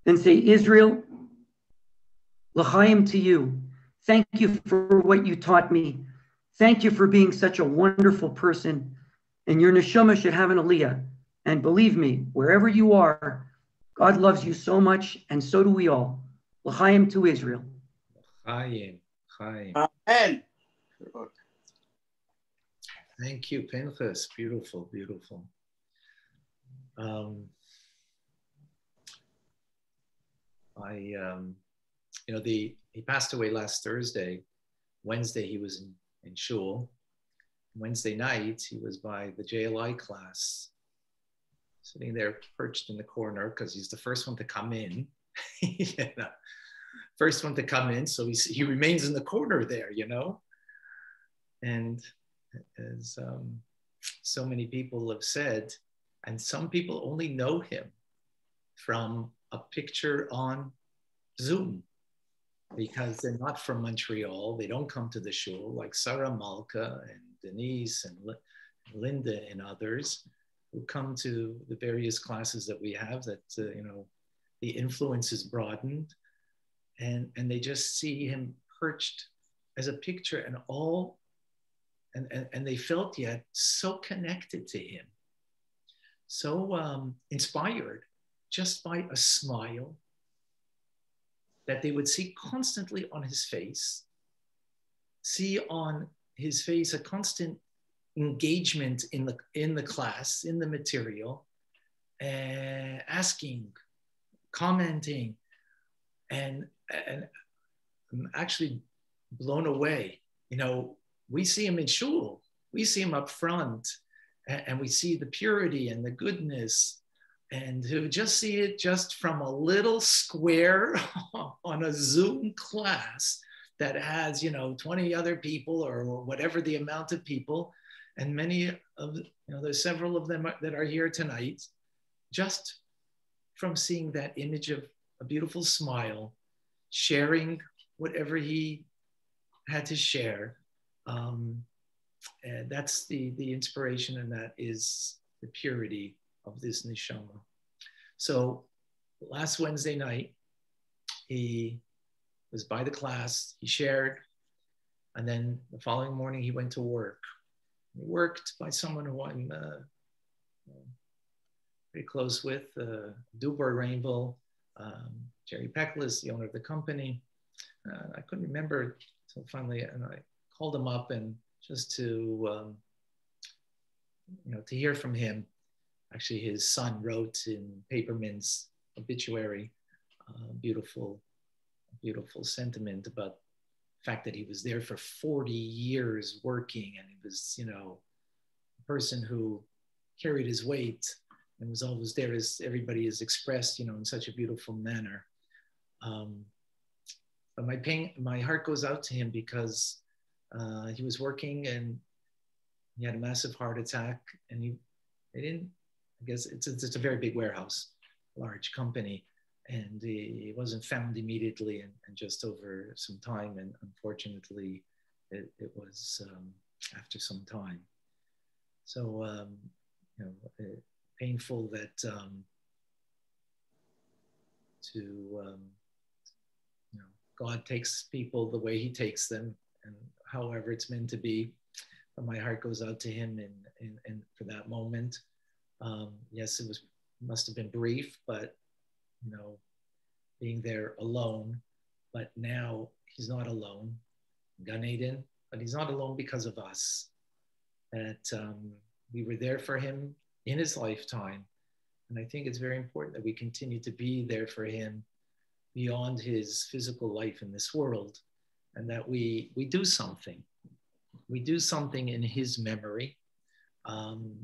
and say, Israel, l'chaim to you. Thank you for what you taught me. Thank you for being such a wonderful person. And your neshama should have an aliyah. And believe me, wherever you are, God loves you so much, and so do we all. L'chaim to Israel. Chaim, Chaim. Amen. Thank you, Pinchas. Beautiful, beautiful. He passed away last Thursday. Wednesday, he was in shul. Wednesday night, he was by the JLI class, sitting there perched in the corner because he's the first one to come in. First one to come in, so he remains in the corner there, And as so many people have said, and some people only know him from a picture on Zoom, because they're not from Montreal. They don't come to the shul, like Sarah Malka and Denise and Linda and others who come to the various classes that we have, that the influence is broadened, and they just see him perched as a picture, and they felt yet so connected to him, so inspired just by a smile that they would see constantly on his face, see on his face a constant engagement in the class, in the material, asking, commenting, and I'm actually blown away. We see him in shul, we see him up front, and we see the purity and the goodness, and to just see it just from a little square on a Zoom class that has 20 other people or whatever the amount of people, and many of there's several of them that are here tonight, just from seeing that image of a beautiful smile, sharing whatever he had to share. And that's the inspiration, and that is the purity of this neshama. So last Wednesday night, he was by the class, he shared, and then the following morning he went to work. He worked by someone who I'm pretty close with, Dubois Rainville, Jerry Peckless, the owner of the company. I couldn't remember until finally, and I called him up, and just to hear from him. Actually, his son wrote in Paperman's obituary beautiful sentiment about the fact that he was there for 40 years working, and he was, a person who carried his weight and was always there, as everybody has expressed, in such a beautiful manner. But my heart goes out to him because he was working and he had a massive heart attack, and they didn't, I guess it's a very big warehouse, large company, and he wasn't found immediately, and just over some time, and unfortunately it was after some time. So painful that God takes people the way he takes them, and however it's meant to be. But my heart goes out to him in for that moment. Yes, it must have been brief, but being there alone. But now he's not alone, Gan Eden, but he's not alone because of us. That we were there for him in his lifetime, and I think it's very important that we continue to be there for him beyond his physical life in this world, and that we do something. We do something in his memory.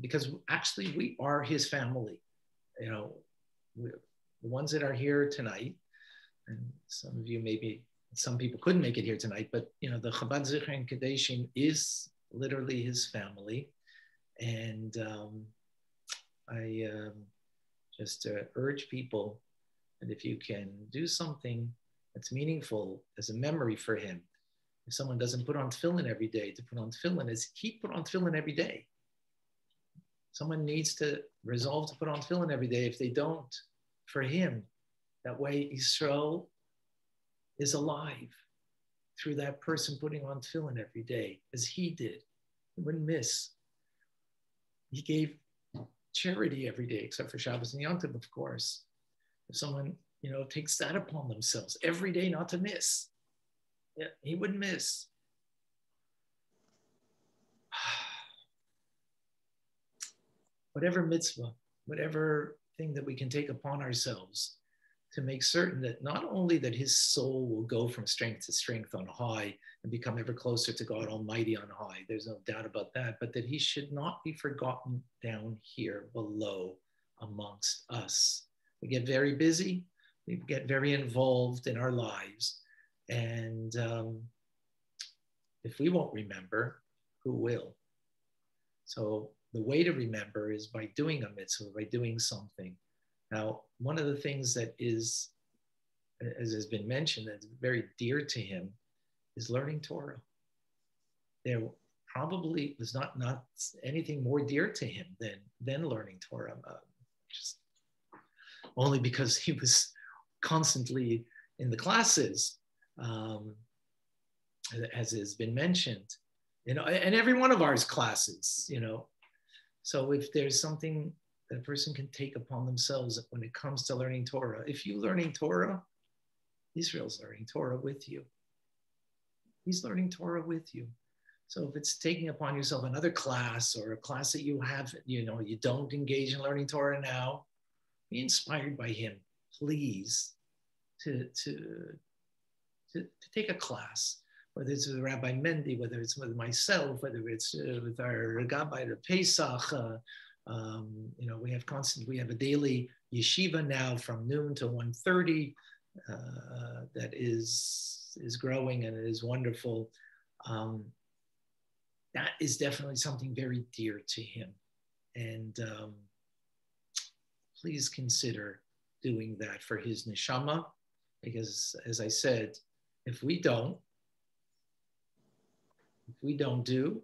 Because actually we are his family, the ones that are here tonight, and some of you some people couldn't make it here tonight, but the Chabad Zichron and Kadeshim is literally his family, and I just urge people And if you can do something that's meaningful as a memory for him, if someone doesn't put on tefillin every day, to put on tefillin is he put on tefillin every day. Someone needs to resolve to put on tefillin every day. If they don't, for him, that way Yisrael is alive through that person putting on tefillin every day, as he did. He wouldn't miss. He gave charity every day, except for Shabbos and Yom Tov, of course. If someone, takes that upon themselves every day not to miss, yeah, he wouldn't miss. Whatever mitzvah, whatever thing that we can take upon ourselves to make certain that not only that his soul will go from strength to strength on high and become ever closer to God Almighty on high, there's no doubt about that, but that he should not be forgotten down here below amongst us. We get very busy, we get very involved in our lives, and if we won't remember, who will? So the way to remember is by doing a mitzvah, by doing something. Now, one of the things that is, as has been mentioned, that's very dear to him is learning Torah. There probably was not anything more dear to him than learning Torah, just only because he was constantly in the classes, as has been mentioned, and every one of ours classes, So if there's something that a person can take upon themselves when it comes to learning Torah, if you're learning Torah, Israel's learning Torah with you. He's learning Torah with you. So if it's taking upon yourself another class or a class that you have, you don't engage in learning Torah now, be inspired by him, please, to take a class. Whether it's with Rabbi Mendy, whether it's with myself, whether it's with our Gabbai or Pesach, we have a daily yeshiva now from noon to 1:30 that is growing and it is wonderful. That is definitely something very dear to him, and please consider doing that for his neshama, because as I said, if we don't do,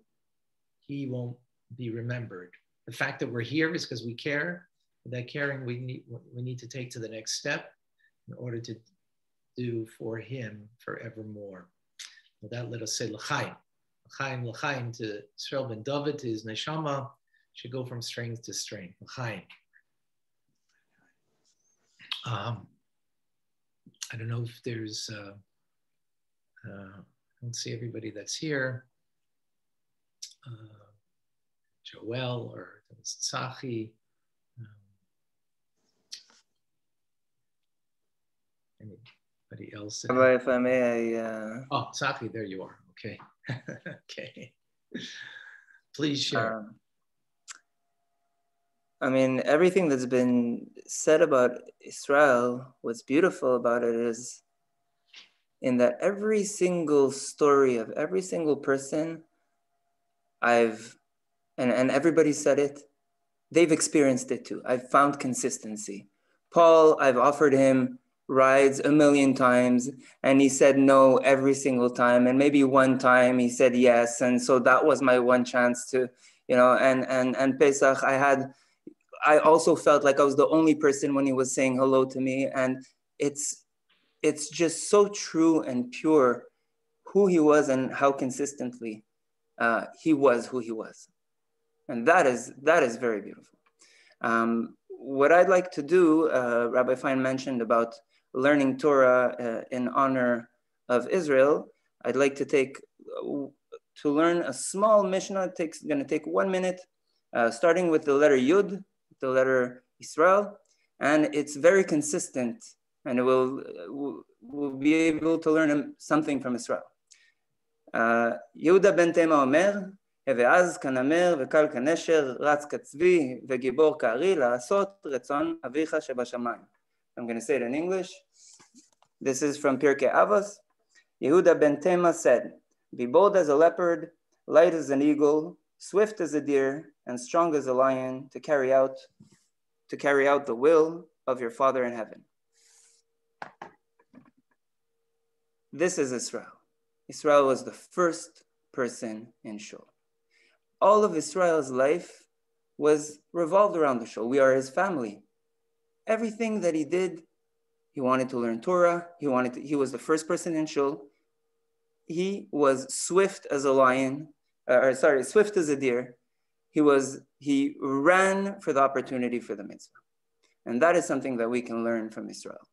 he won't be remembered. The fact that we're here is because we care. That caring we need to take to the next step in order to do for him forevermore. With that, let us say l'chaim. L'chaim, l'chaim to Yisrael ben David, to his neshama, should go from strength to strength. L'chaim. I don't know if there's, I don't see everybody that's here. Joel or Tzachi. Anybody else? If I may, Oh, Tzachi, there you are. Okay. Okay. Please share. Everything that's been said about Israel, what's beautiful about it is in that every single story of every single person and everybody said it, they've experienced it too. I've found consistency. Paul, I've offered him rides 1,000,000 times and he said no every single time. And maybe one time he said yes. And so that was my one chance to, and Pesach, I also felt like I was the only person when he was saying hello to me. And it's just so true and pure who he was and how consistently he was who he was. And that is very beautiful. What I'd like to do, Rabbi Fein mentioned about learning Torah in honor of Israel. I'd like to learn a small Mishnah. It's going to take 1 minute, starting with the letter Yud, the letter Israel, and it's very consistent, and we'll be able to learn something from Israel. Yehuda ben Tema Omer, ואז כנמר וקל כנשר, רץ כצבי וגיבור כארי לעשות רצון אביך שבשמיים. I'm going to say it in English. This is from Pirkei Avos. Yehuda ben Tema said, be bold as a leopard, light as an eagle, swift as a deer, and strong as a lion to carry out the will of your Father in heaven. This is Israel. Israel was the first person in Shul. All of Israel's life was revolved around the Shul. We are his family. Everything that he did, he wanted to learn Torah. He was the first person in Shul. He was swift as a lion, swift as a deer. He ran for the opportunity for the mitzvah. And that is something that we can learn from Israel.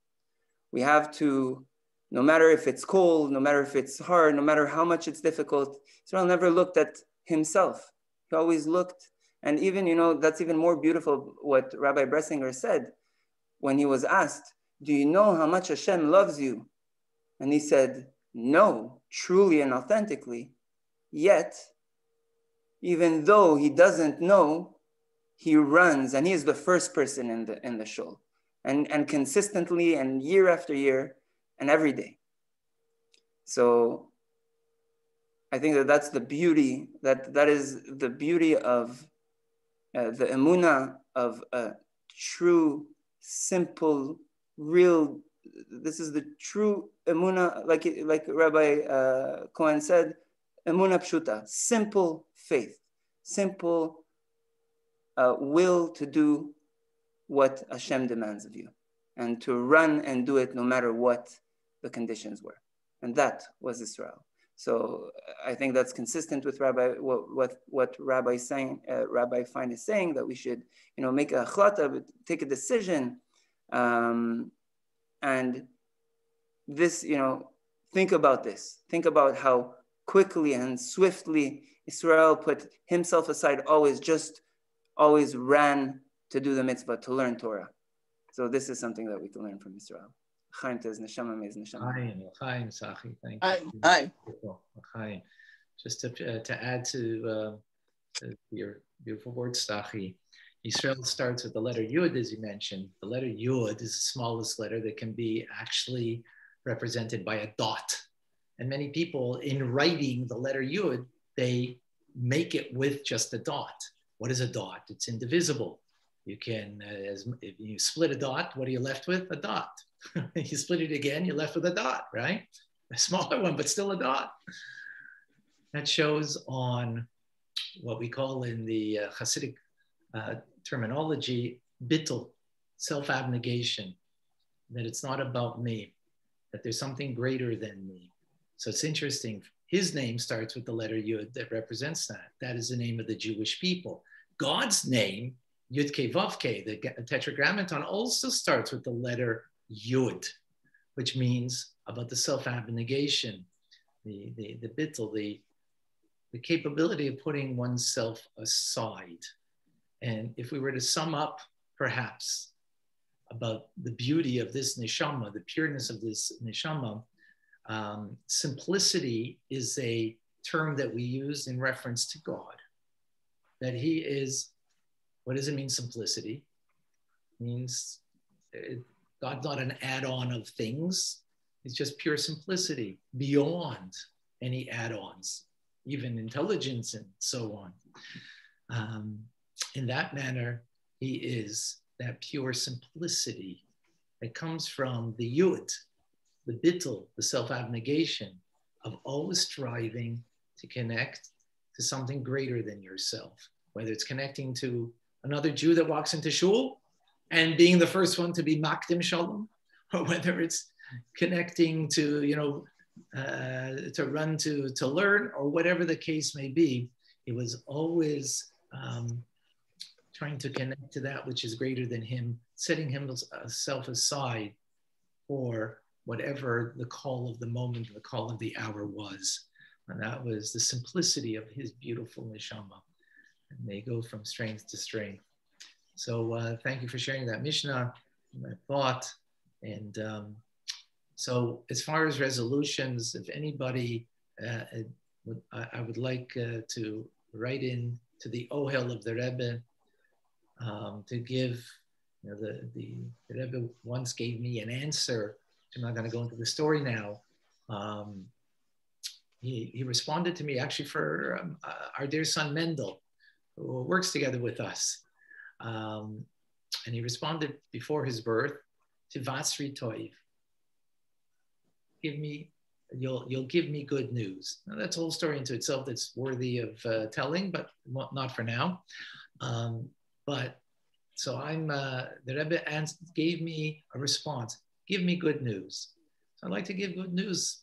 We have to, no matter if it's cold, no matter if it's hard, no matter how much it's difficult, Israel never looked at himself. He always looked, and even, that's even more beautiful what Rabbi Bressinger said when he was asked, do you know how much Hashem loves you? And he said, no, truly and authentically. Yet, even though he doesn't know, he runs, and he is the first person in the shul, and consistently and year after year and every day. So I think that's the beauty, that is the beauty of the emunah of a true, simple, real. This is the true emunah, like Rabbi Cohen said, emunah pshuta, simple faith, simple will to do what Hashem demands of you, and to run and do it no matter what the conditions were. And that was Israel. So I think that's consistent with what Rabbi Fine is saying, that we should, make a achlata, take a decision, and this, think about this. Think about how quickly and swiftly Israel put himself aside, always ran to do the mitzvah, to learn Torah. So this is something that we can learn from Israel. Chaim Tez Neshama Mez Neshama. Chaim, Sachi, thank you. Hi. Chaim. Just to add to your beautiful word, Sachi, Israel starts with the letter Yud, as you mentioned. The letter Yud is the smallest letter that can be actually represented by a dot. And many people, in writing the letter Yud, they make it with just a dot. What is a dot? It's indivisible. You can, if you split a dot, what are you left with? A dot. You split it again, you're left with a dot, right? A smaller one, but still a dot. That shows on what we call in the Hasidic terminology, bittul, self-abnegation, that it's not about me, that there's something greater than me. So it's interesting. His name starts with the letter Yud that represents that. That is the name of the Jewish people. God's name, Yud Kei Vav Kei, the Tetragrammaton, also starts with the letter Yud, which means about the self-abnegation, the bittul, the capability of putting oneself aside. And if we were to sum up, perhaps, about the beauty of this neshama, the pureness of this neshama, simplicity is a term that we use in reference to God. That he is, what does it mean, simplicity? It means God's not an add-on of things. It's just pure simplicity beyond any add-ons, even intelligence and so on. In that manner, he is that pure simplicity that comes from the Yud, the bittul, the self-abnegation of always striving to connect to something greater than yourself, whether it's connecting to another Jew that walks into shul and being the first one to be makdim shalom, or whether it's connecting to, to run to learn, or whatever the case may be. It was always trying to connect to that which is greater than him, setting himself aside for whatever the call of the moment, the call of the hour was. And that was the simplicity of his beautiful neshama. And they go from strength to strength. So thank you for sharing that Mishnah, that thought. And so as far as resolutions, if anybody, I would like to write in to the Ohel of the Rebbe to give, the Rebbe once gave me an answer. I'm not going to go into the story now. He responded to me actually for our dear son Mendel, who works together with us. And he responded before his birth to Vasri Toiv. you'll give me good news. Now, that's a whole story into itself that's worthy of telling, but not for now. But so the Rebbe gave me a response. Give me good news. So I like to give good news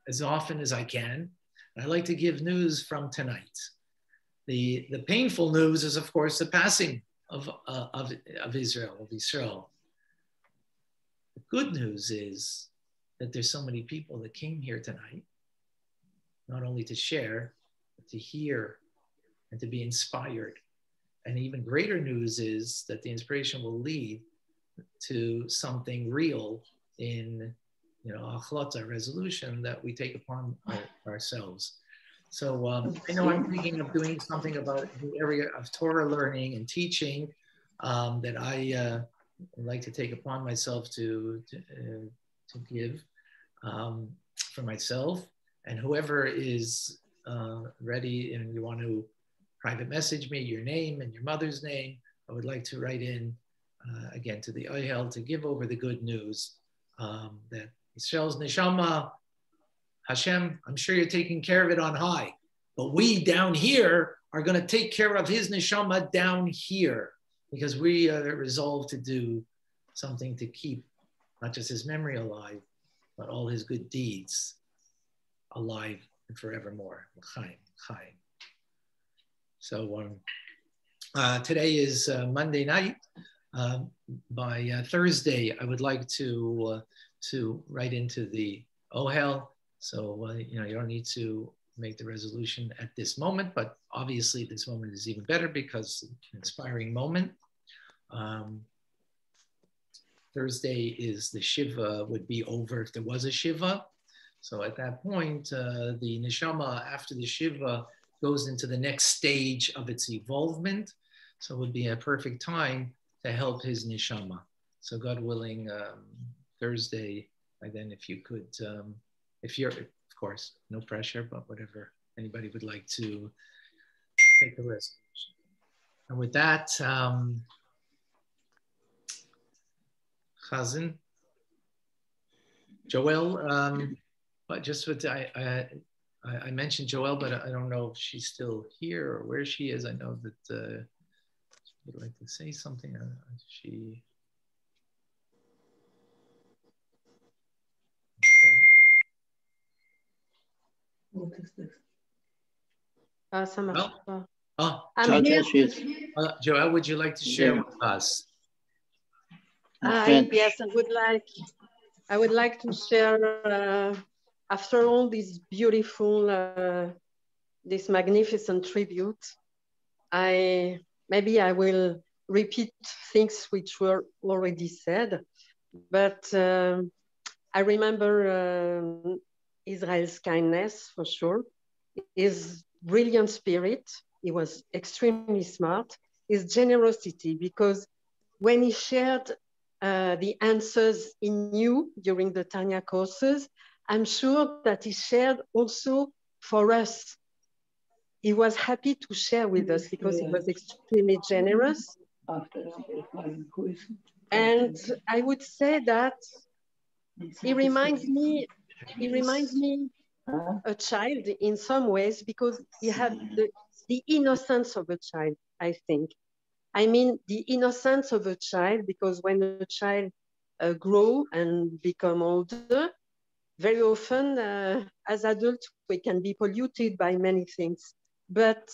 as often as I can. And I like to give news from tonight. The painful news is, of course, the passing of Israel, of Israel. The good news is that there's so many people that came here tonight, not only to share, but to hear and to be inspired. And even greater news is that the inspiration will lead to something real in, a resolution that we take upon ourselves. So I know I'm thinking of doing something about the area of Torah learning and teaching that I like to take upon myself to give for myself. And whoever is ready and you want to private message me your name and your mother's name, I would like to write in again to the Ohel to give over the good news that Israel's neshama, Hashem, I'm sure you're taking care of it on high, but we down here are going to take care of his neshama down here because we are resolved to do something to keep not just his memory alive, but all his good deeds alive and forevermore. Chaim, Chaim. So today is Monday night. By Thursday, I would like to write into the Ohel. So you don't need to make the resolution at this moment, but obviously this moment is even better because it's an inspiring moment. Thursday is the Shiva would be over if there was a Shiva. So at that point, the Neshama after the Shiva goes into the next stage of its evolvement. So it would be a perfect time to help his Neshama. So God willing, Thursday, and then if you could, if you're, of course, no pressure, but whatever anybody would like to take the risk. And with that, Chazan, Joel, but just what I mentioned Joel, but I don't know if she's still here or where she is. I know that she would like to say something. Okay. What is this? Ça marche pas. I'm here. Joel, would you like to share with us? Yes, I would like to share after all this beautiful, this magnificent tribute. Maybe I will repeat things which were already said, but I remember Israel's kindness for sure, his brilliant spirit. He was extremely smart, his generosity, because when he shared the answers he knew during the Tanya courses, I'm sure that he shared also for us. He was happy to share with us because he was extremely generous. And I would say that he reminds me a child in some ways because he had the innocence of a child, I think. I mean, the innocence of a child, because when a child grows and become older, very often as adults, we can be polluted by many things. But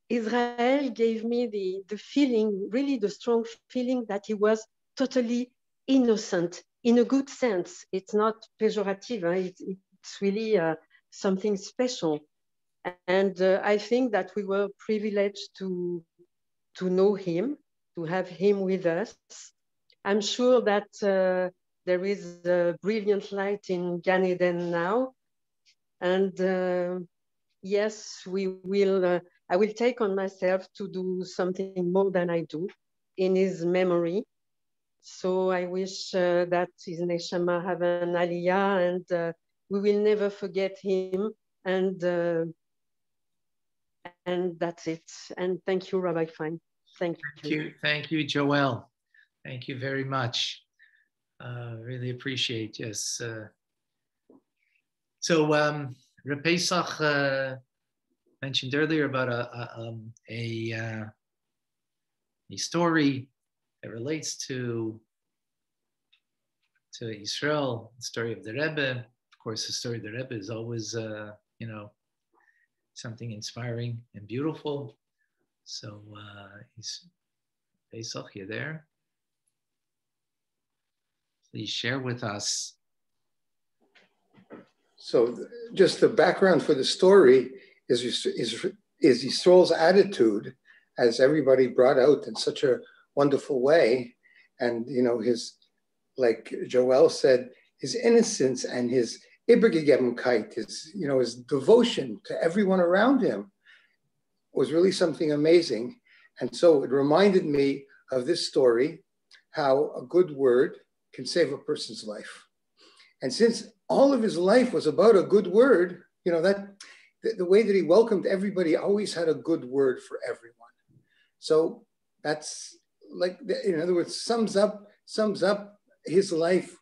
Israel gave me the feeling, really the strong feeling that he was totally innocent in a good sense. It's not pejorative, it's really something special. And I think that we were privileged to know him, to have him with us. I'm sure that there is a brilliant light in Gan Eden now. And yes, I will take on myself to do something more than I do in his memory. So I wish that his neshama have an aliyah, and we will never forget him. And that's it. And thank you, Rabbi Fine. Thank you. Thank you, Joel. Thank you very much. Really appreciate, yes. So Reb Pesach mentioned earlier about a story that relates to Israel, the story of the Rebbe. Of course, the story of the Rebbe is always, something inspiring and beautiful. So, Pesach, you there? Please share with us. So, just the background for the story is Yisroel's attitude, as everybody brought out in such a wonderful way, and his, like Joel said, his innocence and his Ibergegebenkeit, his devotion to everyone around him was really something amazing. And so it reminded me of this story, how a good word can save a person's life. And since all of his life was about a good word, that the way that he welcomed everybody always had a good word for everyone. So that's like, in other words, sums up his life,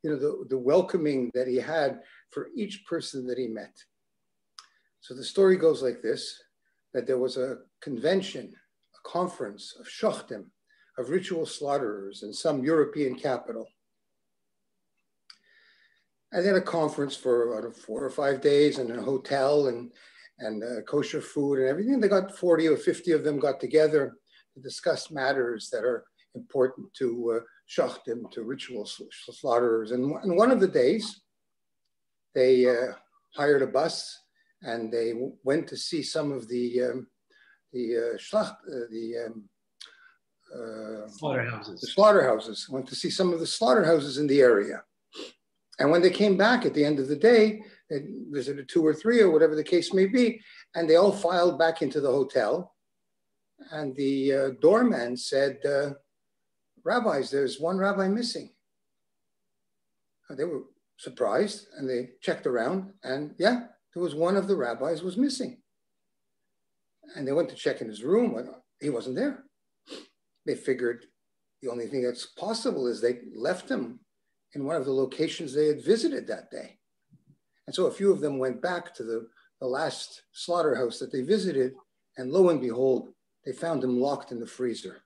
the welcoming that he had for each person that he met. So the story goes like this, that there was a convention, a conference of shochtim, of ritual slaughterers in some European capital. And they had a conference for about 4 or 5 days in a hotel and kosher food and everything. They got 40 or 50 of them got together to discuss matters that are important to shochtim, to ritual slaughterers. And one of the days, they hired a bus and they went to see some of the slaughterhouses. Went to see some of the slaughterhouses in the area. And when they came back at the end of the day, they visited 2 or 3 or whatever the case may be, and they all filed back into the hotel. And the doorman said, rabbis, there's one rabbi missing. They were surprised and they checked around and yeah, there was one of the rabbis was missing. And they went to check in his room, he wasn't there. They figured the only thing that's possible is they left him in one of the locations they had visited that day. And so a few of them went back to the last slaughterhouse that they visited, and lo and behold, they found him locked in the freezer.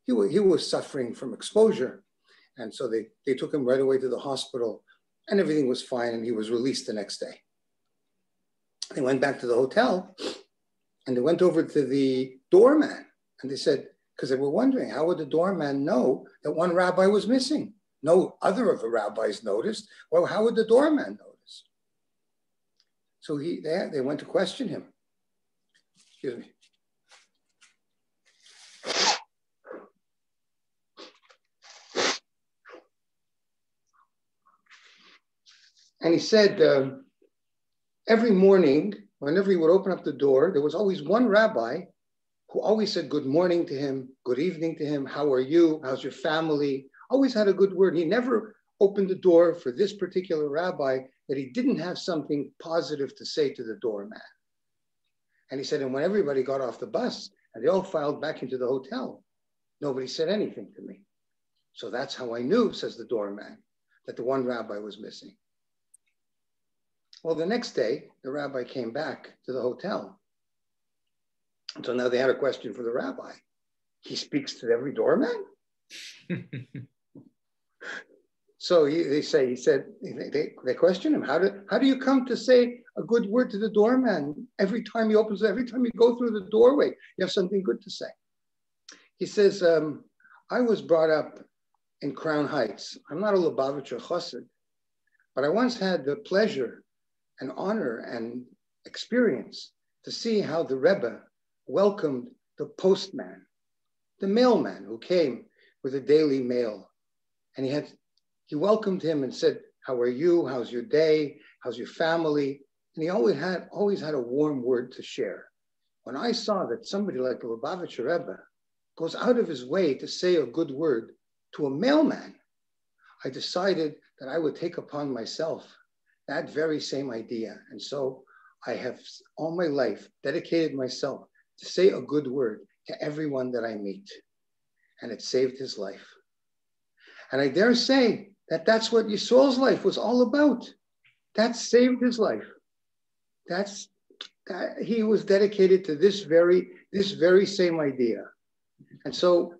He was suffering from exposure. And so they took him right away to the hospital and everything was fine and he was released the next day. They went back to the hotel and they went over to the doorman and they said, because they were wondering, how would the doorman know that one rabbi was missing? No other of the rabbis noticed. Well, how would the doorman notice? So they went to question him. Excuse me. And he said, every morning, whenever he would open up the door, there was always one rabbi who always said good morning to him, good evening to him, how are you, how's your family? Always had a good word. He never opened the door for this particular rabbi that he didn't have something positive to say to the doorman. And he said, and when everybody got off the bus and they all filed back into the hotel, nobody said anything to me. So that's how I knew, says the doorman, that the one rabbi was missing. Well, the next day, the rabbi came back to the hotel. And so now they had a question for the rabbi. He speaks to every doorman? So they question him, how do you come to say a good word to the doorman? Every time he opens, every time you go through the doorway, you have something good to say. He says, I was brought up in Crown Heights. I'm not a Lubavitcher Chassid, but I once had the pleasure and honor and experience to see how the Rebbe welcomed the postman, the mailman who came with a daily mail. And he welcomed him and said, how are you? How's your day? How's your family? And he always had a warm word to share. When I saw that somebody like the Lubavitcher Rebbe goes out of his way to say a good word to a mailman, I decided that I would take upon myself that very same idea. And so I have all my life dedicated myself to say a good word to everyone that I meet. And it saved his life. And I dare say that that's what Yisrael's life was all about. That saved his life. That he was dedicated to this very same idea. And so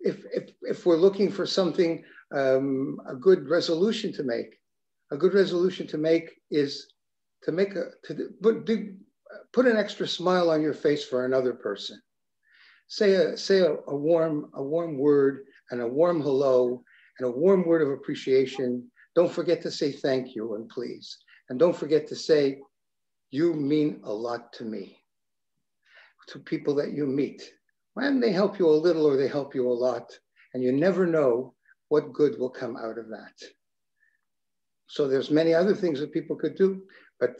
if we're looking for something, a good resolution to make, is to put an extra smile on your face for another person. Say a warm word and a warm hello and a warm word of appreciation. Don't forget to say thank you and please. And don't forget to say, you mean a lot to me, to people that you meet. When they help you a little or they help you a lot, and you never know what good will come out of that. So there's many other things that people could do, but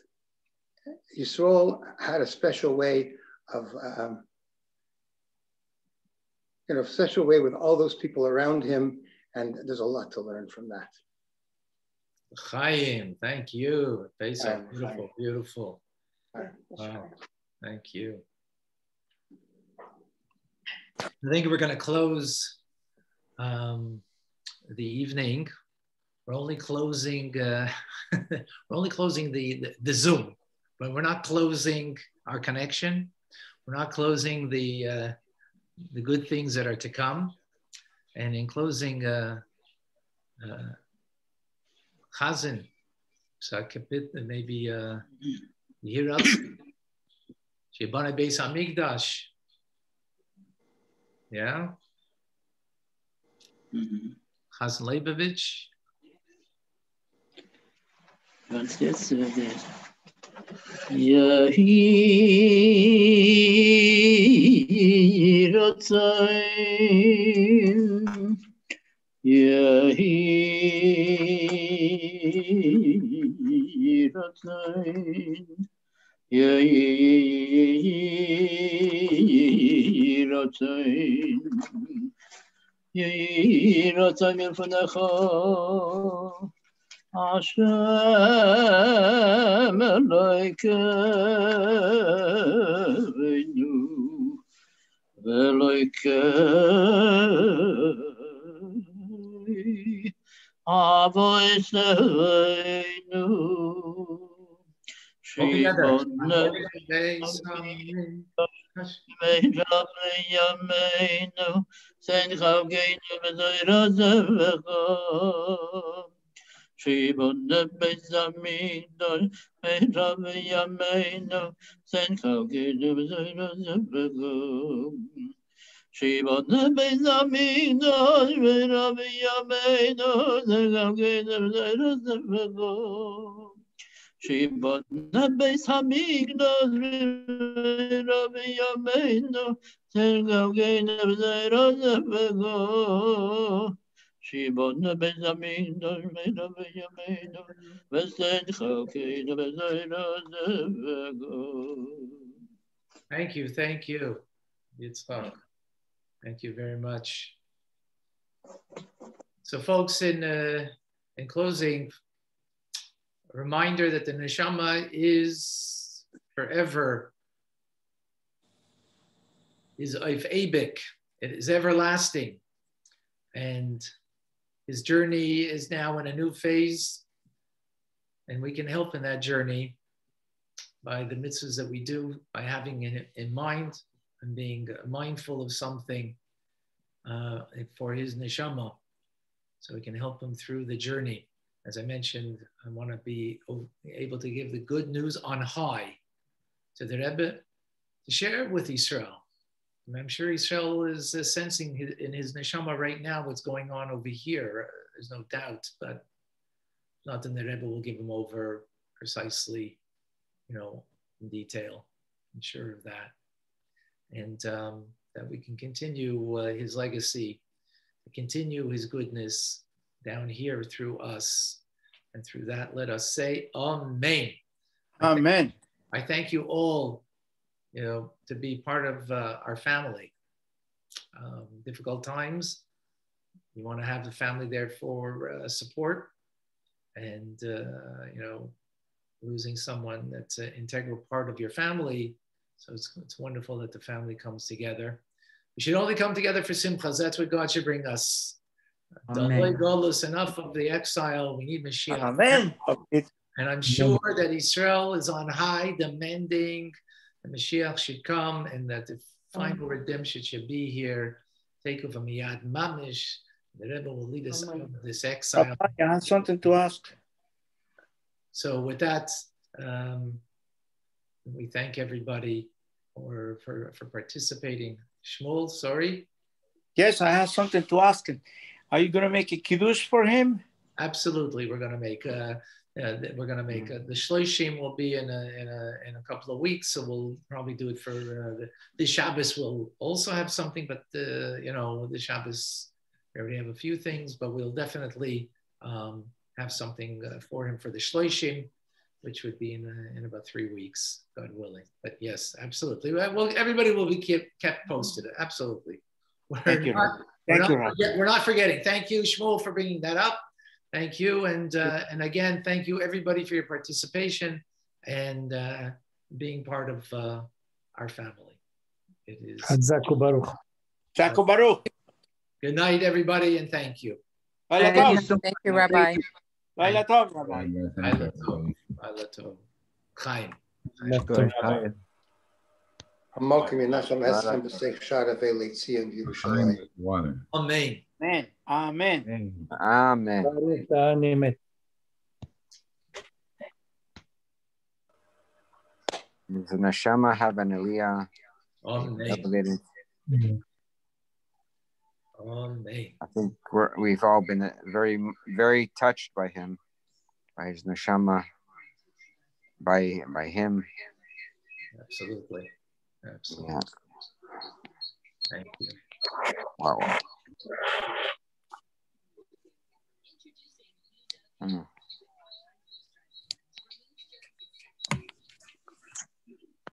Yisrael had a special way of, special way with all those people around him, and there's a lot to learn from that. Chaim, thank you. Pesach, beautiful, beautiful. Wow, thank you. I think we're going to close the evening. We're only closing. We're only closing the Zoom, but we're not closing our connection. We're not closing the good things that are to come. And in closing, Chazan, maybe hear us. Shebana Beis Hamikdash. Yeah. Chazan Leibovich. Was jetzt Yehi Ratzain Yehi Ratzain Yehi Ratzain Yehi Ratzain Milfanecha Hashem Elokeinu Velokei Avoseinu Shimon Yameinu Sen Chavgeinu V'Zoyrazevecha Shibon Beis Hamikdash Meirav Yameinu Sen Chavgeinu V'Zoyrazevecha Shibon Beis Hamikdash Meirav Yameinu Sen Chavgeinu V'Zoyrazevecha Shibon Beis Hamikdash Meirav Yameinu Sen Chavgeinu V'Zoyrazevecha Shibon Beis Hamikdash Meirav Yameinu Sen Chavgeinu V'Zoyrazevecha. Thank you, Yitzchak. Thank you very much. So, folks, in closing, a reminder that the neshama is forever, is Eibik, it is everlasting, and his journey is now in a new phase, and we can help in that journey by the mitzvahs that we do, by having it in mind and being mindful of something for his neshama, so we can help him through the journey. As I mentioned, I want to be able to give the good news on high to the Rebbe, to share it with Israel. And I'm sure Israel is sensing in his neshama right now what's going on over here. There's no doubt, but not that the Rebbe will give him over precisely, in detail. I'm sure of that. And that we can continue his legacy, to continue his goodness down here through us. And through that, let us say Amen. Amen. I thank you all, to be part of our family. Difficult times, you want to have the family there for support, and losing someone that's an integral part of your family. So it's wonderful that the family comes together. We should only come together for simchas. That's what God should bring us. Amen. Enough of the exile. We need Mashiach. Amen. And I'm sure that Israel is on high, demanding the Mashiach should come and that the final redemption should be here. Take over Miyad Mamish. The Rebbe will lead us out of this exile. I have something to ask. So with that, we thank everybody for participating. Shmuel, sorry. Yes, I have something to ask him. Are you going to make a kiddush for him? Absolutely, we're going to make. The Shloshim will be in a couple of weeks, so we'll probably do it for the Shabbos. We'll also have something, but the Shabbos we already have a few things, but we'll definitely have something for him for the Shloshim, which would be in about 3 weeks, God willing. But yes, absolutely. Well, everybody will be kept posted. Absolutely. We're not forgetting. Thank you, Shmuel, for bringing that up. Thank you, and again, thank you everybody for your participation and being part of our family. It is. Hazaku Baruch. Hazaku Baruch. Good night, everybody, and thank you. Thank you, Rabbi. Laila Tov, Rabbi. Laila Tov. Chaim. Amokim Yenacham Esem B'Seich Shara Ve'Leit Zion Yerushalayim. Amen. Amen. Amen. Amen. Does the neshama have an aliyah? Amen. Amen. I think we've all been very, very touched by him, by his neshama, by him. Absolutely. Yeah. Thank you. Wow.